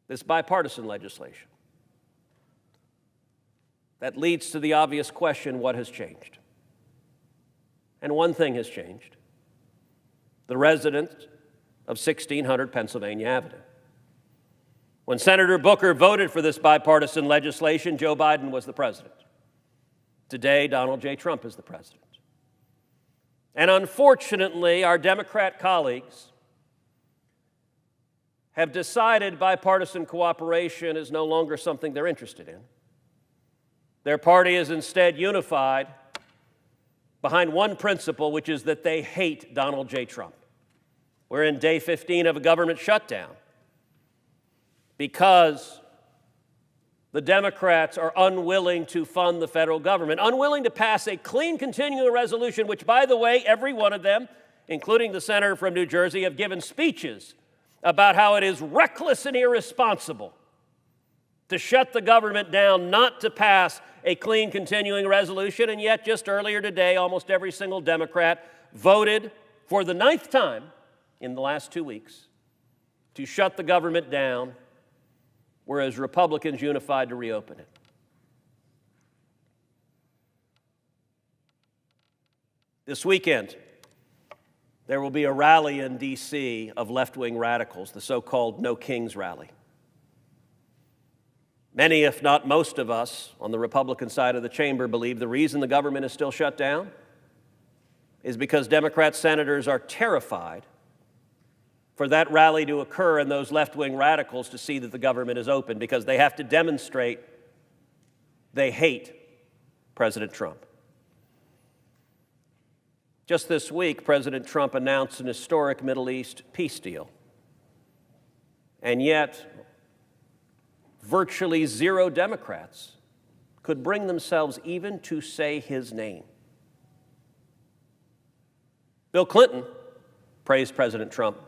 This bipartisan legislation. That leads to the obvious question, what has changed? And one thing has changed: the residents of 1600 Pennsylvania Avenue. When Senator Booker voted for this bipartisan legislation, Joe Biden was the president. Today, Donald J. Trump is the president. And unfortunately, our Democrat colleagues have decided bipartisan cooperation is no longer something they're interested in. Their party is instead unified behind one principle, which is that they hate Donald J. Trump. We're in day 15 of a government shutdown because the Democrats are unwilling to fund the federal government, unwilling to pass a clean continuing resolution, which, by the way, every one of them, including the senator from New Jersey, have given speeches about how it is reckless and irresponsible to shut the government down, not to pass a clean continuing resolution. And yet, just earlier today, almost every single Democrat voted for the 9th time in the last 2 weeks to shut the government down, whereas Republicans unified to reopen it. This weekend, there will be a rally in D.C. of left-wing radicals, the so-called No Kings rally. Many, if not most of us, on the Republican side of the chamber believe the reason the government is still shut down is because Democrat senators are terrified for that rally to occur and those left-wing radicals to see that the government is open, because they have to demonstrate they hate President Trump. Just this week, President Trump announced an historic Middle East peace deal. And yet, virtually zero Democrats could bring themselves even to say his name. Bill Clinton praised President Trump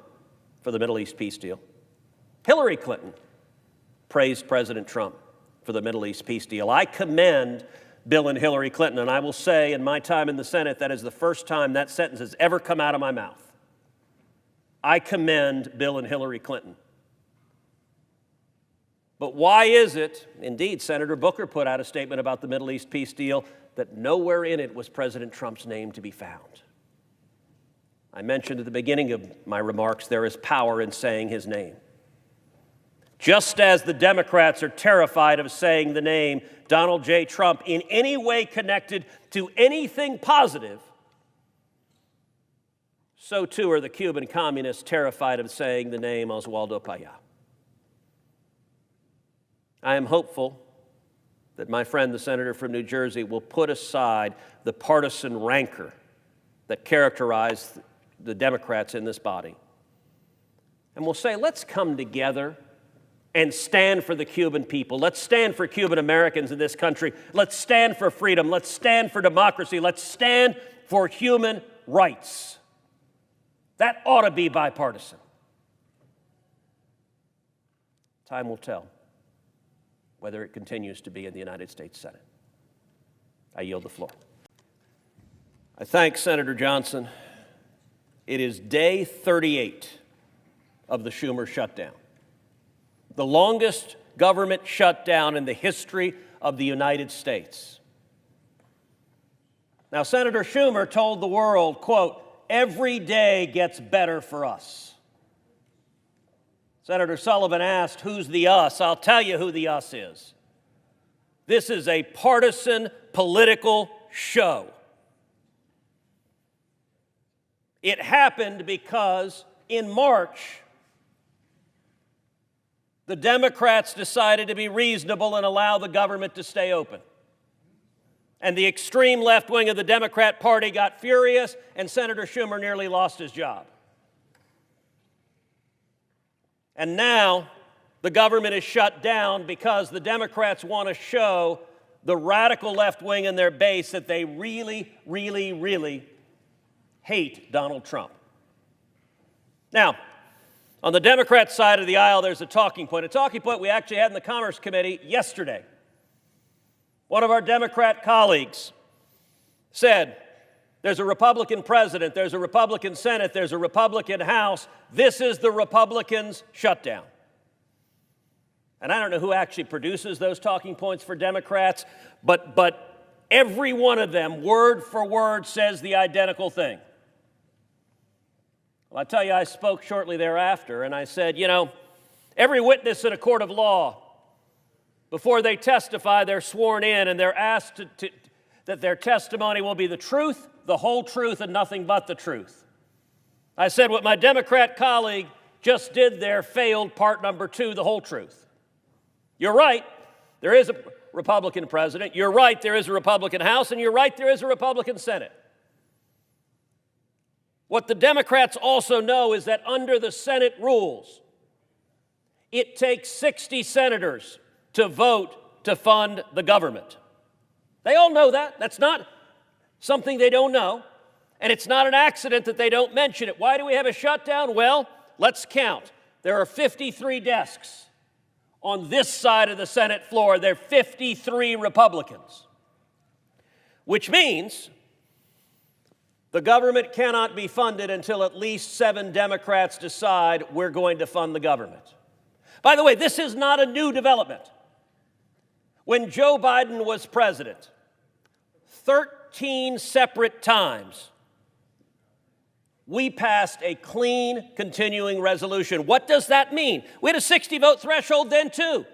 for the Middle East peace deal. Hillary Clinton praised President Trump for the Middle East peace deal. I commend Bill and Hillary Clinton, and I will say in my time in the Senate, that is the first time that sentence has ever come out of my mouth. I commend Bill and Hillary Clinton. But why is it, indeed, Senator Booker put out a statement about the Middle East peace deal, that nowhere in it was President Trump's name to be found? I mentioned at the beginning of my remarks, there is power in saying his name. Just as the Democrats are terrified of saying the name Donald J. Trump in any way connected to anything positive, so too are the Cuban communists terrified of saying the name Oswaldo Paya. I am hopeful that my friend, the senator from New Jersey, will put aside the partisan rancor that characterized the Democrats in this body, and will say, let's come together and stand for the Cuban people. Let's stand for Cuban Americans in this country. Let's stand for freedom. Let's stand for democracy. Let's stand for human rights. That ought to be bipartisan. Time will tell whether it continues to be in the United States Senate. I yield the floor. I thank Senator Johnson. It is day 38 of the Schumer shutdown, the longest government shutdown in the history of the United States. Now, Senator Schumer told the world, quote, "Every day gets better for us." Senator Sullivan asked, who's the us? I'll tell you who the us is. This is a partisan political show. It happened because in March, the Democrats decided to be reasonable and allow the government to stay open. And the extreme left wing of the Democrat Party got furious, and Senator Schumer nearly lost his job. And now the government is shut down because the Democrats want to show the radical left wing in their base that they really, really, really hate Donald Trump. Now, on the Democrat side of the aisle, there's a talking point we actually had in the Commerce Committee yesterday. One of our Democrat colleagues said, there's a Republican president, there's a Republican Senate, there's a Republican House. This is the Republicans' shutdown. And I don't know who actually produces those talking points for Democrats, but Every one of them, word for word, says the identical thing. Well, I tell you, I spoke shortly thereafter, and I said, you know, every witness in a court of law, before they testify, they're sworn in, and they're asked that their testimony will be the truth, the whole truth, and nothing but the truth. I said what my Democrat colleague just did there failed part number 2, the whole truth. You're right, there is a Republican president. You're right, there is a Republican House, and you're right, there is a Republican Senate. What the Democrats also know is that under the Senate rules, it takes 60 senators to vote to fund the government. They all know that. That's not something they don't know, and it's not an accident that they don't mention it. Why do we have a shutdown? Well, let's count. There are 53 desks on this side of the Senate floor. There are 53 Republicans, which means the government cannot be funded until at least 7 Democrats decide we're going to fund the government. By the way, this is not a new development. When Joe Biden was president, 13 separate times, we passed a clean continuing resolution. What does that mean? We had a 60-vote threshold then, too.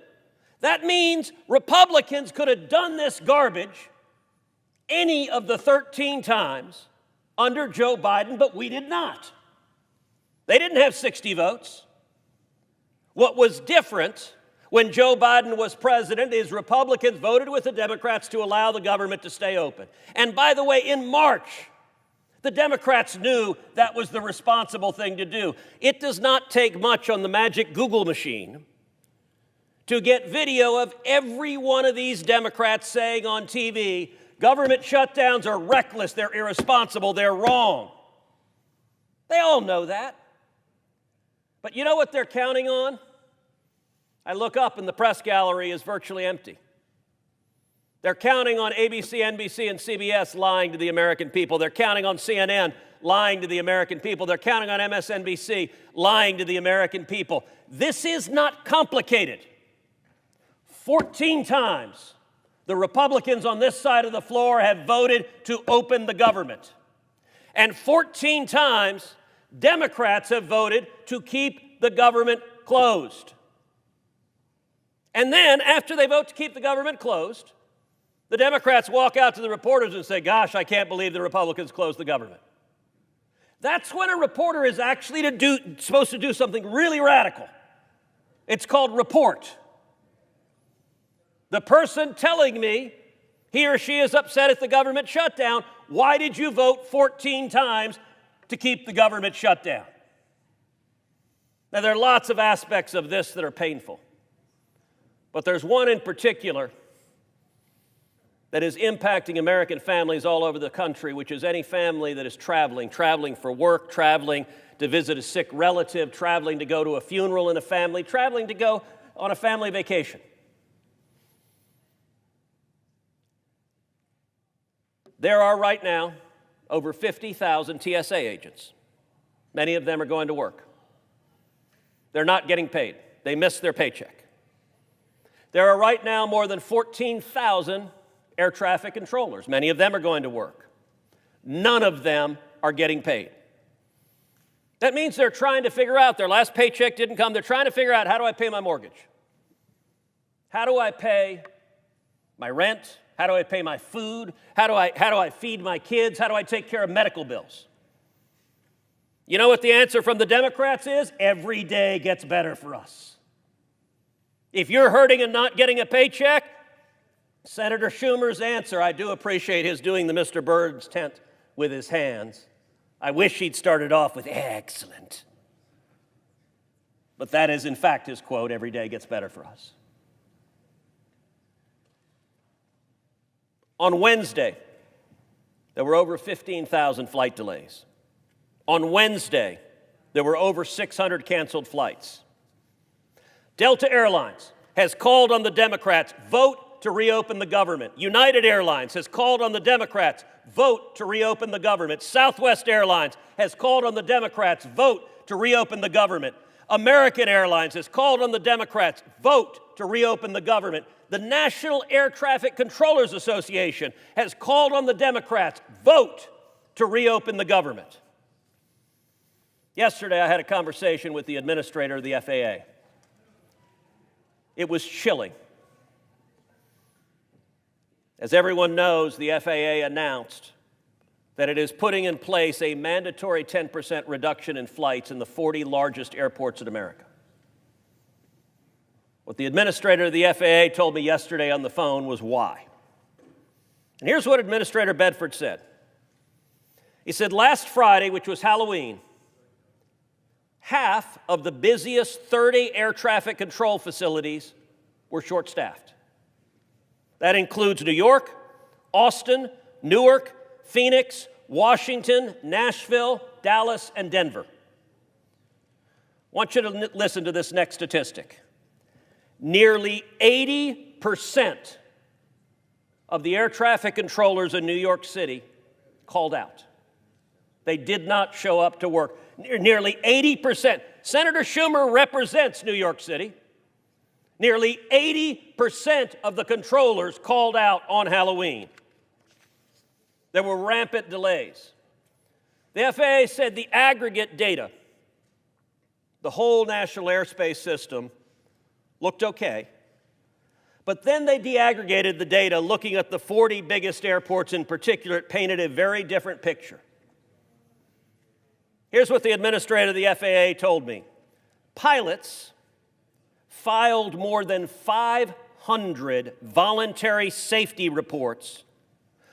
That means Republicans could have done this garbage any of the 13 times under Joe Biden, but we did not. They didn't have 60 votes. What was different when Joe Biden was president is Republicans voted with the Democrats to allow the government to stay open. And by the way, in March, the Democrats knew that was the responsible thing to do. It does not take much on the magic Google machine to get video of every one of these Democrats saying on TV, government shutdowns are reckless, they're irresponsible, they're wrong. They all know that. But you know what they're counting on? I look up and the press gallery is virtually empty. They're counting on ABC, NBC, and CBS lying to the American people. They're counting on CNN lying to the American people. They're counting on MSNBC lying to the American people. This is not complicated. 14 times the Republicans on this side of the floor have voted to open the government. And 14 times Democrats have voted to keep the government closed. And then, after they vote to keep the government closed, the Democrats walk out to the reporters and say, gosh, I can't believe the Republicans closed the government. That's when a reporter is actually supposed to do something really radical. It's called report. The person telling me he or she is upset at the government shutdown, why did you vote 14 times to keep the government shut down? Now, there are lots of aspects of this that are painful. But there's one in particular that is impacting American families all over the country, which is any family that is traveling for work, traveling to visit a sick relative, traveling to go to a funeral in a family, traveling to go on a family vacation. There are right now over 50,000 TSA agents. Many of them are going to work. They're not getting paid. They miss their paycheck. There are right now more than 14,000 air traffic controllers. Many of them are going to work. None of them are getting paid. That means they're trying to figure out, their last paycheck didn't come, they're trying to figure out, how do I pay my mortgage? How do I pay my rent? How do I pay my food? How do I feed my kids? How do I take care of medical bills? You know what the answer from the Democrats is? Every day gets better for us. If you're hurting and not getting a paycheck, Senator Schumer's answer, I do appreciate his doing the Mr. Bird's tent with his hands. I wish he'd started off with excellent. But that is, in fact, his quote, every day gets better for us. On Wednesday, there were over 15,000 flight delays. On Wednesday, there were over 600 canceled flights. Delta Airlines has called on the Democrats, vote to reopen the government. United Airlines has called on the Democrats, vote to reopen the government. Southwest Airlines has called on the Democrats, vote to reopen the government. American Airlines has called on the Democrats, vote to reopen the government. The National Air Traffic Controllers Association has called on the Democrats, vote to reopen the government. Yesterday, I had a conversation with the administrator of the FAA. It was chilling. As everyone knows, the FAA announced that it is putting in place a mandatory 10% reduction in flights in the 40 largest airports in America. What the administrator of the FAA told me yesterday on the phone was why. And here's what Administrator Bedford said. He said, last Friday, which was Halloween, half of the busiest 30 air traffic control facilities were short-staffed. That includes New York, Austin, Newark, Phoenix, Washington, Nashville, Dallas, and Denver. I want you to listen to this next statistic. Nearly 80% of the air traffic controllers in New York City called out. They did not show up to work. Nearly 80%. Senator Schumer represents New York City. Nearly 80% of the controllers called out on Halloween. There were rampant delays. The FAA said the aggregate data, the whole national airspace system, looked okay. But then they deaggregated the data, looking at the 40 biggest airports in particular. It painted a very different picture. Here's what the administrator of the FAA told me. Pilots filed more than 500 voluntary safety reports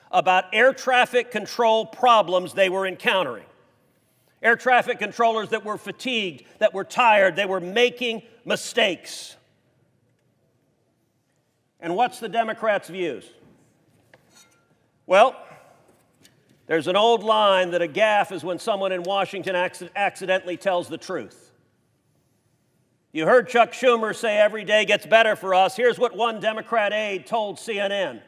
about air traffic control problems they were encountering. Air traffic controllers that were fatigued, that were tired, they were making mistakes. And what's the Democrats' views? Well, there's an old line that a gaffe is when someone in Washington accidentally tells the truth. You heard Chuck Schumer say every day gets better for us. Here's what one Democrat aide told CNN.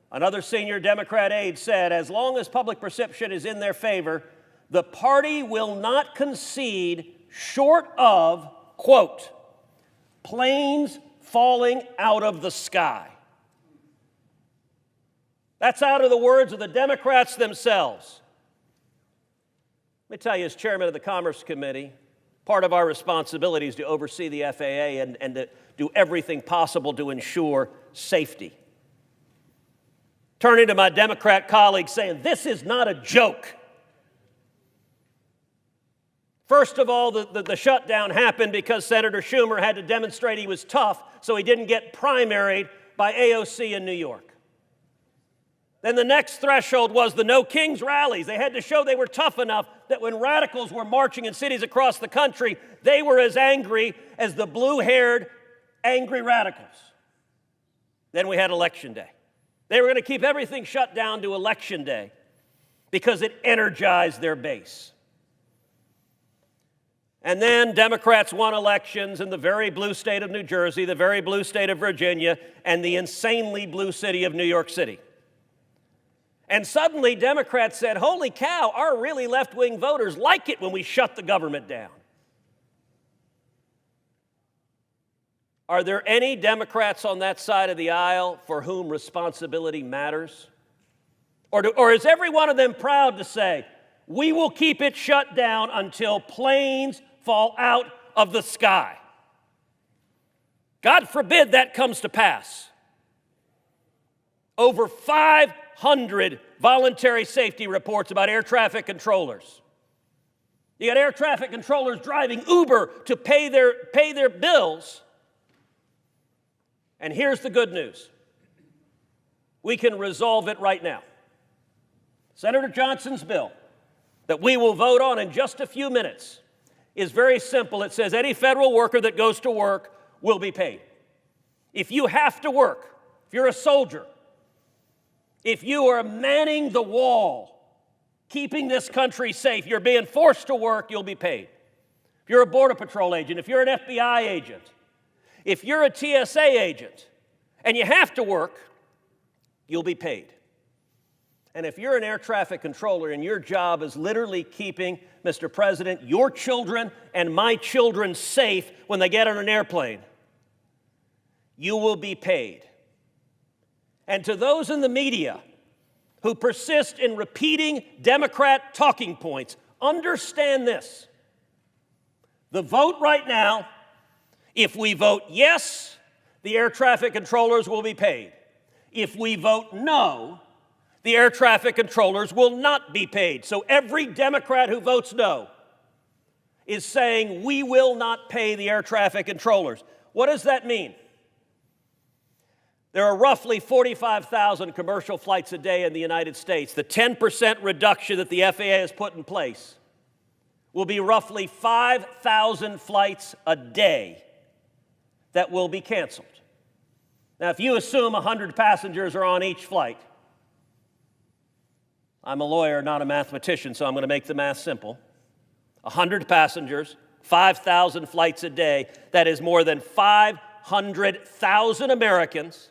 Another senior Democrat aide said, as long as public perception is in their favor, the party will not concede short of, quote, planes falling out of the sky. That's out of the words of the Democrats themselves. Let me tell you, as chairman of the Commerce Committee, part of our responsibility is to oversee the FAA and to do everything possible to ensure safety. Turning to my Democrat colleagues saying, this is not a joke. First of all, the shutdown happened because Senator Schumer had to demonstrate he was tough, so he didn't get primaried by AOC in New York. Then the next threshold was the No Kings rallies. They had to show they were tough enough that when radicals were marching in cities across the country, they were as angry as the blue-haired, angry radicals. Then we had Election Day. They were going to keep everything shut down to Election Day because it energized their base. And then Democrats won elections in the very blue state of New Jersey, the very blue state of Virginia, and the insanely blue city of New York City. And suddenly Democrats said, holy cow, our really left-wing voters like it when we shut the government down. Are there any Democrats on that side of the aisle for whom responsibility matters? Or is every one of them proud to say, we will keep it shut down until planes fall out of the sky? God forbid that comes to pass. Over 500 voluntary safety reports about air traffic controllers. You got air traffic controllers driving Uber to pay their bills. And here's the good news. We can resolve it right now. Senator Johnson's bill that we will vote on in just a few minutes is very simple. It says any federal worker that goes to work will be paid. If you have to work, if you're a soldier, if you are manning the wall, keeping this country safe, you're being forced to work, you'll be paid. If you're a Border Patrol agent, if you're an FBI agent, if you're a TSA agent, and you have to work, you'll be paid. And if you're an air traffic controller and your job is literally keeping, Mr. President, your children and my children safe when they get on an airplane, you will be paid. And to those in the media who persist in repeating Democrat talking points, understand this. The vote right now, if we vote yes, the air traffic controllers will be paid. If we vote no, the air traffic controllers will not be paid. So every Democrat who votes no is saying we will not pay the air traffic controllers. What does that mean? There are roughly 45,000 commercial flights a day in the United States. The 10% reduction that the FAA has put in place will be roughly 5,000 flights a day that will be canceled. Now, if you assume 100 passengers are on each flight, I'm a lawyer, not a mathematician, so I'm going to make the math simple. 100 passengers, 5,000 flights a day, that is more than 500,000 Americans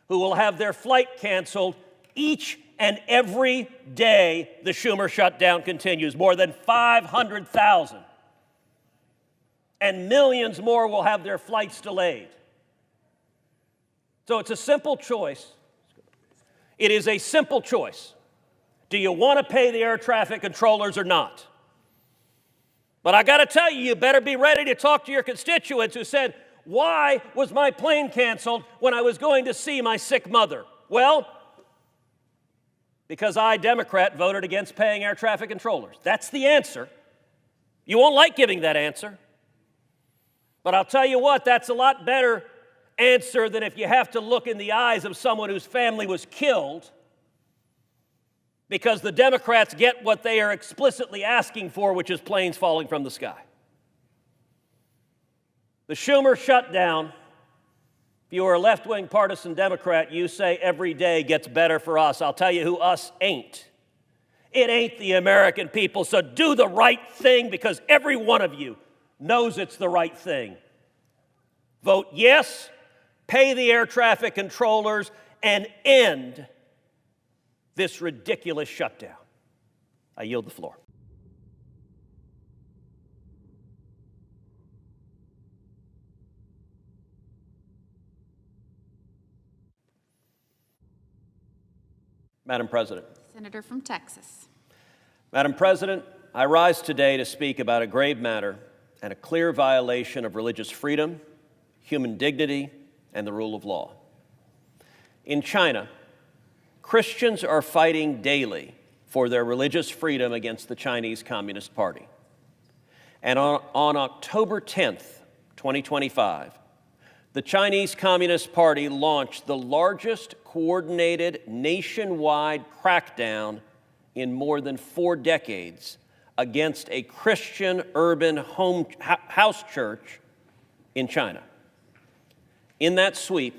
who will have their flight canceled each and every day the Schumer shutdown continues. More than 500,000. And millions more will have their flights delayed. So it's a simple choice. It is a simple choice. Do you want to pay the air traffic controllers or not? But I got to tell you, you better be ready to talk to your constituents who said, why was my plane canceled when I was going to see my sick mother? Well, because I, Democrat, voted against paying air traffic controllers. That's the answer. You won't like giving that answer. But I'll tell you what, that's a lot better answer than if you have to look in the eyes of someone whose family was killed because the Democrats get what they are explicitly asking for, which is planes falling from the sky. The Schumer shutdown, if you are a left-wing partisan Democrat, you say every day gets better for us. I'll tell you who us ain't. It ain't the American people, so do the right thing because every one of you knows it's the right thing. Vote yes, pay the air traffic controllers, and end this ridiculous shutdown. I yield the floor. Madam President. Senator from Texas. Madam President, I rise today to speak about a grave matter and a clear violation of religious freedom, human dignity, and the rule of law. In China, Christians are fighting daily for their religious freedom against the Chinese Communist Party. And on October 10th, 2025, the Chinese Communist Party launched the largest coordinated nationwide crackdown in more than 4 decades against a Christian urban house church in China. In that sweep,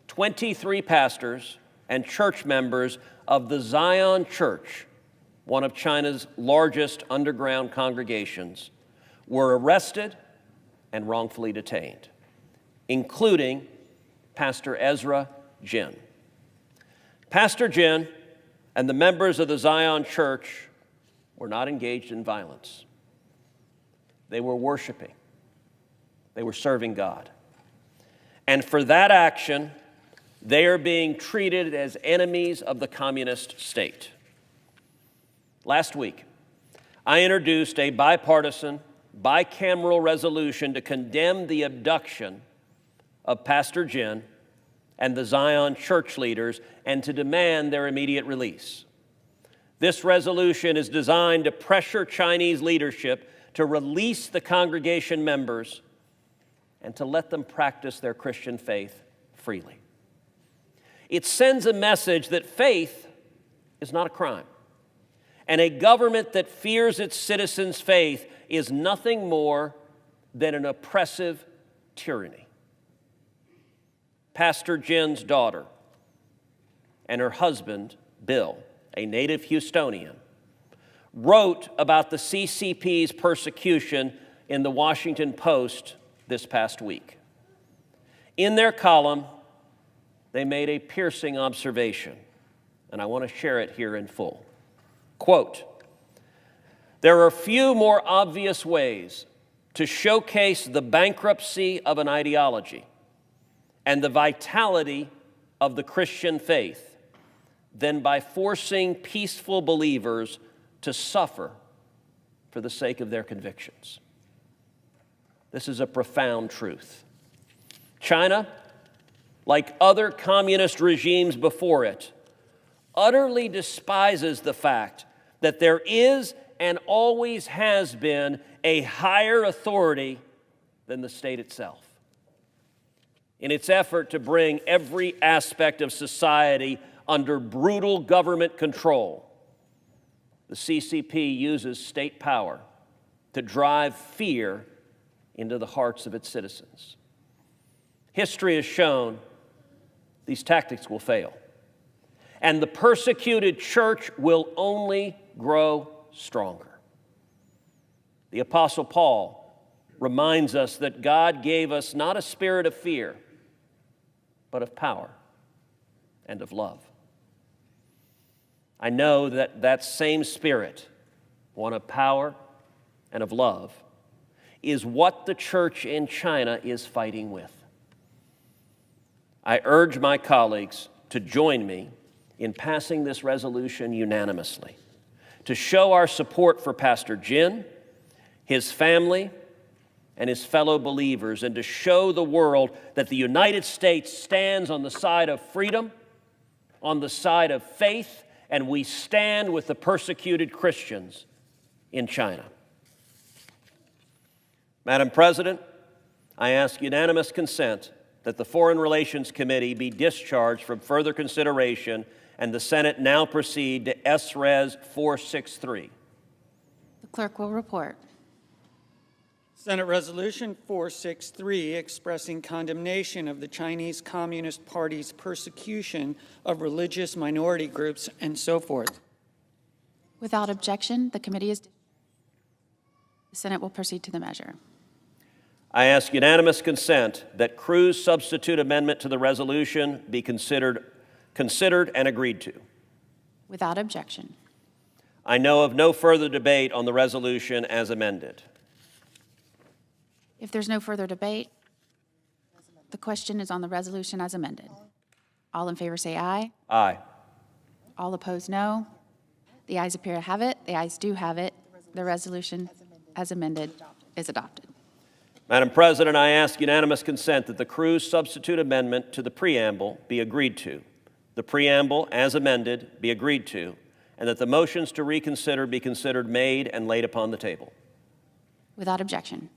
23 pastors and church members of the Zion Church, one of China's largest underground congregations, were arrested and wrongfully detained, including Pastor Ezra Jin. Pastor Jin and the members of the Zion Church were not engaged in violence. They were worshiping. They were serving God. And for that action, they are being treated as enemies of the communist state. Last week, I introduced a bipartisan, bicameral resolution to condemn the abduction of Pastor Jin and the Zion church leaders and to demand their immediate release. This resolution is designed to pressure Chinese leadership to release the congregation members and to let them practice their Christian faith freely. It sends a message that faith is not a crime, and a government that fears its citizens' faith is nothing more than an oppressive tyranny. Pastor Jin's daughter and her husband, Bill, a native Houstonian, wrote about the CCP's persecution in the Washington Post this past week. In their column, they made a piercing observation, and I want to share it here in full. Quote, "There are few more obvious ways to showcase the bankruptcy of an ideology and the vitality of the Christian faith than by forcing peaceful believers to suffer for the sake of their convictions." This is a profound truth. China, like other communist regimes before it, utterly despises the fact that there is and always has been a higher authority than the state itself. In its effort to bring every aspect of society under brutal government control, the CCP uses state power to drive fear into the hearts of its citizens. History has shown these tactics will fail, and the persecuted church will only grow stronger. The Apostle Paul reminds us that God gave us not a spirit of fear, but of power and of love. I know that that same spirit, one of power and of love, is what the church in China is fighting with. I urge my colleagues to join me in passing this resolution unanimously, to show our support for Pastor Jin, his family, and his fellow believers, and to show the world that the United States stands on the side of freedom, on the side of faith, and we stand with the persecuted Christians in China. Madam President, I ask unanimous consent that the Foreign Relations Committee be discharged from further consideration and the Senate now proceed to S-Res 463. The clerk will report. Senate Resolution 463 expressing condemnation of the Chinese Communist Party's persecution of religious minority groups and so forth. Without objection, the committee is. The Senate will proceed to the measure. I ask unanimous consent that Cruz' substitute amendment to the resolution be considered and agreed to. Without objection. I know of no further debate on the resolution as amended. If there's no further debate, the question is on the resolution as amended. All in favor say aye. Aye. All opposed, no. The ayes appear to have it. The ayes do have it. The resolution as amended is adopted. Madam President, I ask unanimous consent that the Cruz substitute amendment to the preamble be agreed to, the preamble as amended be agreed to, and that the motions to reconsider be considered made and laid upon the table. Without objection.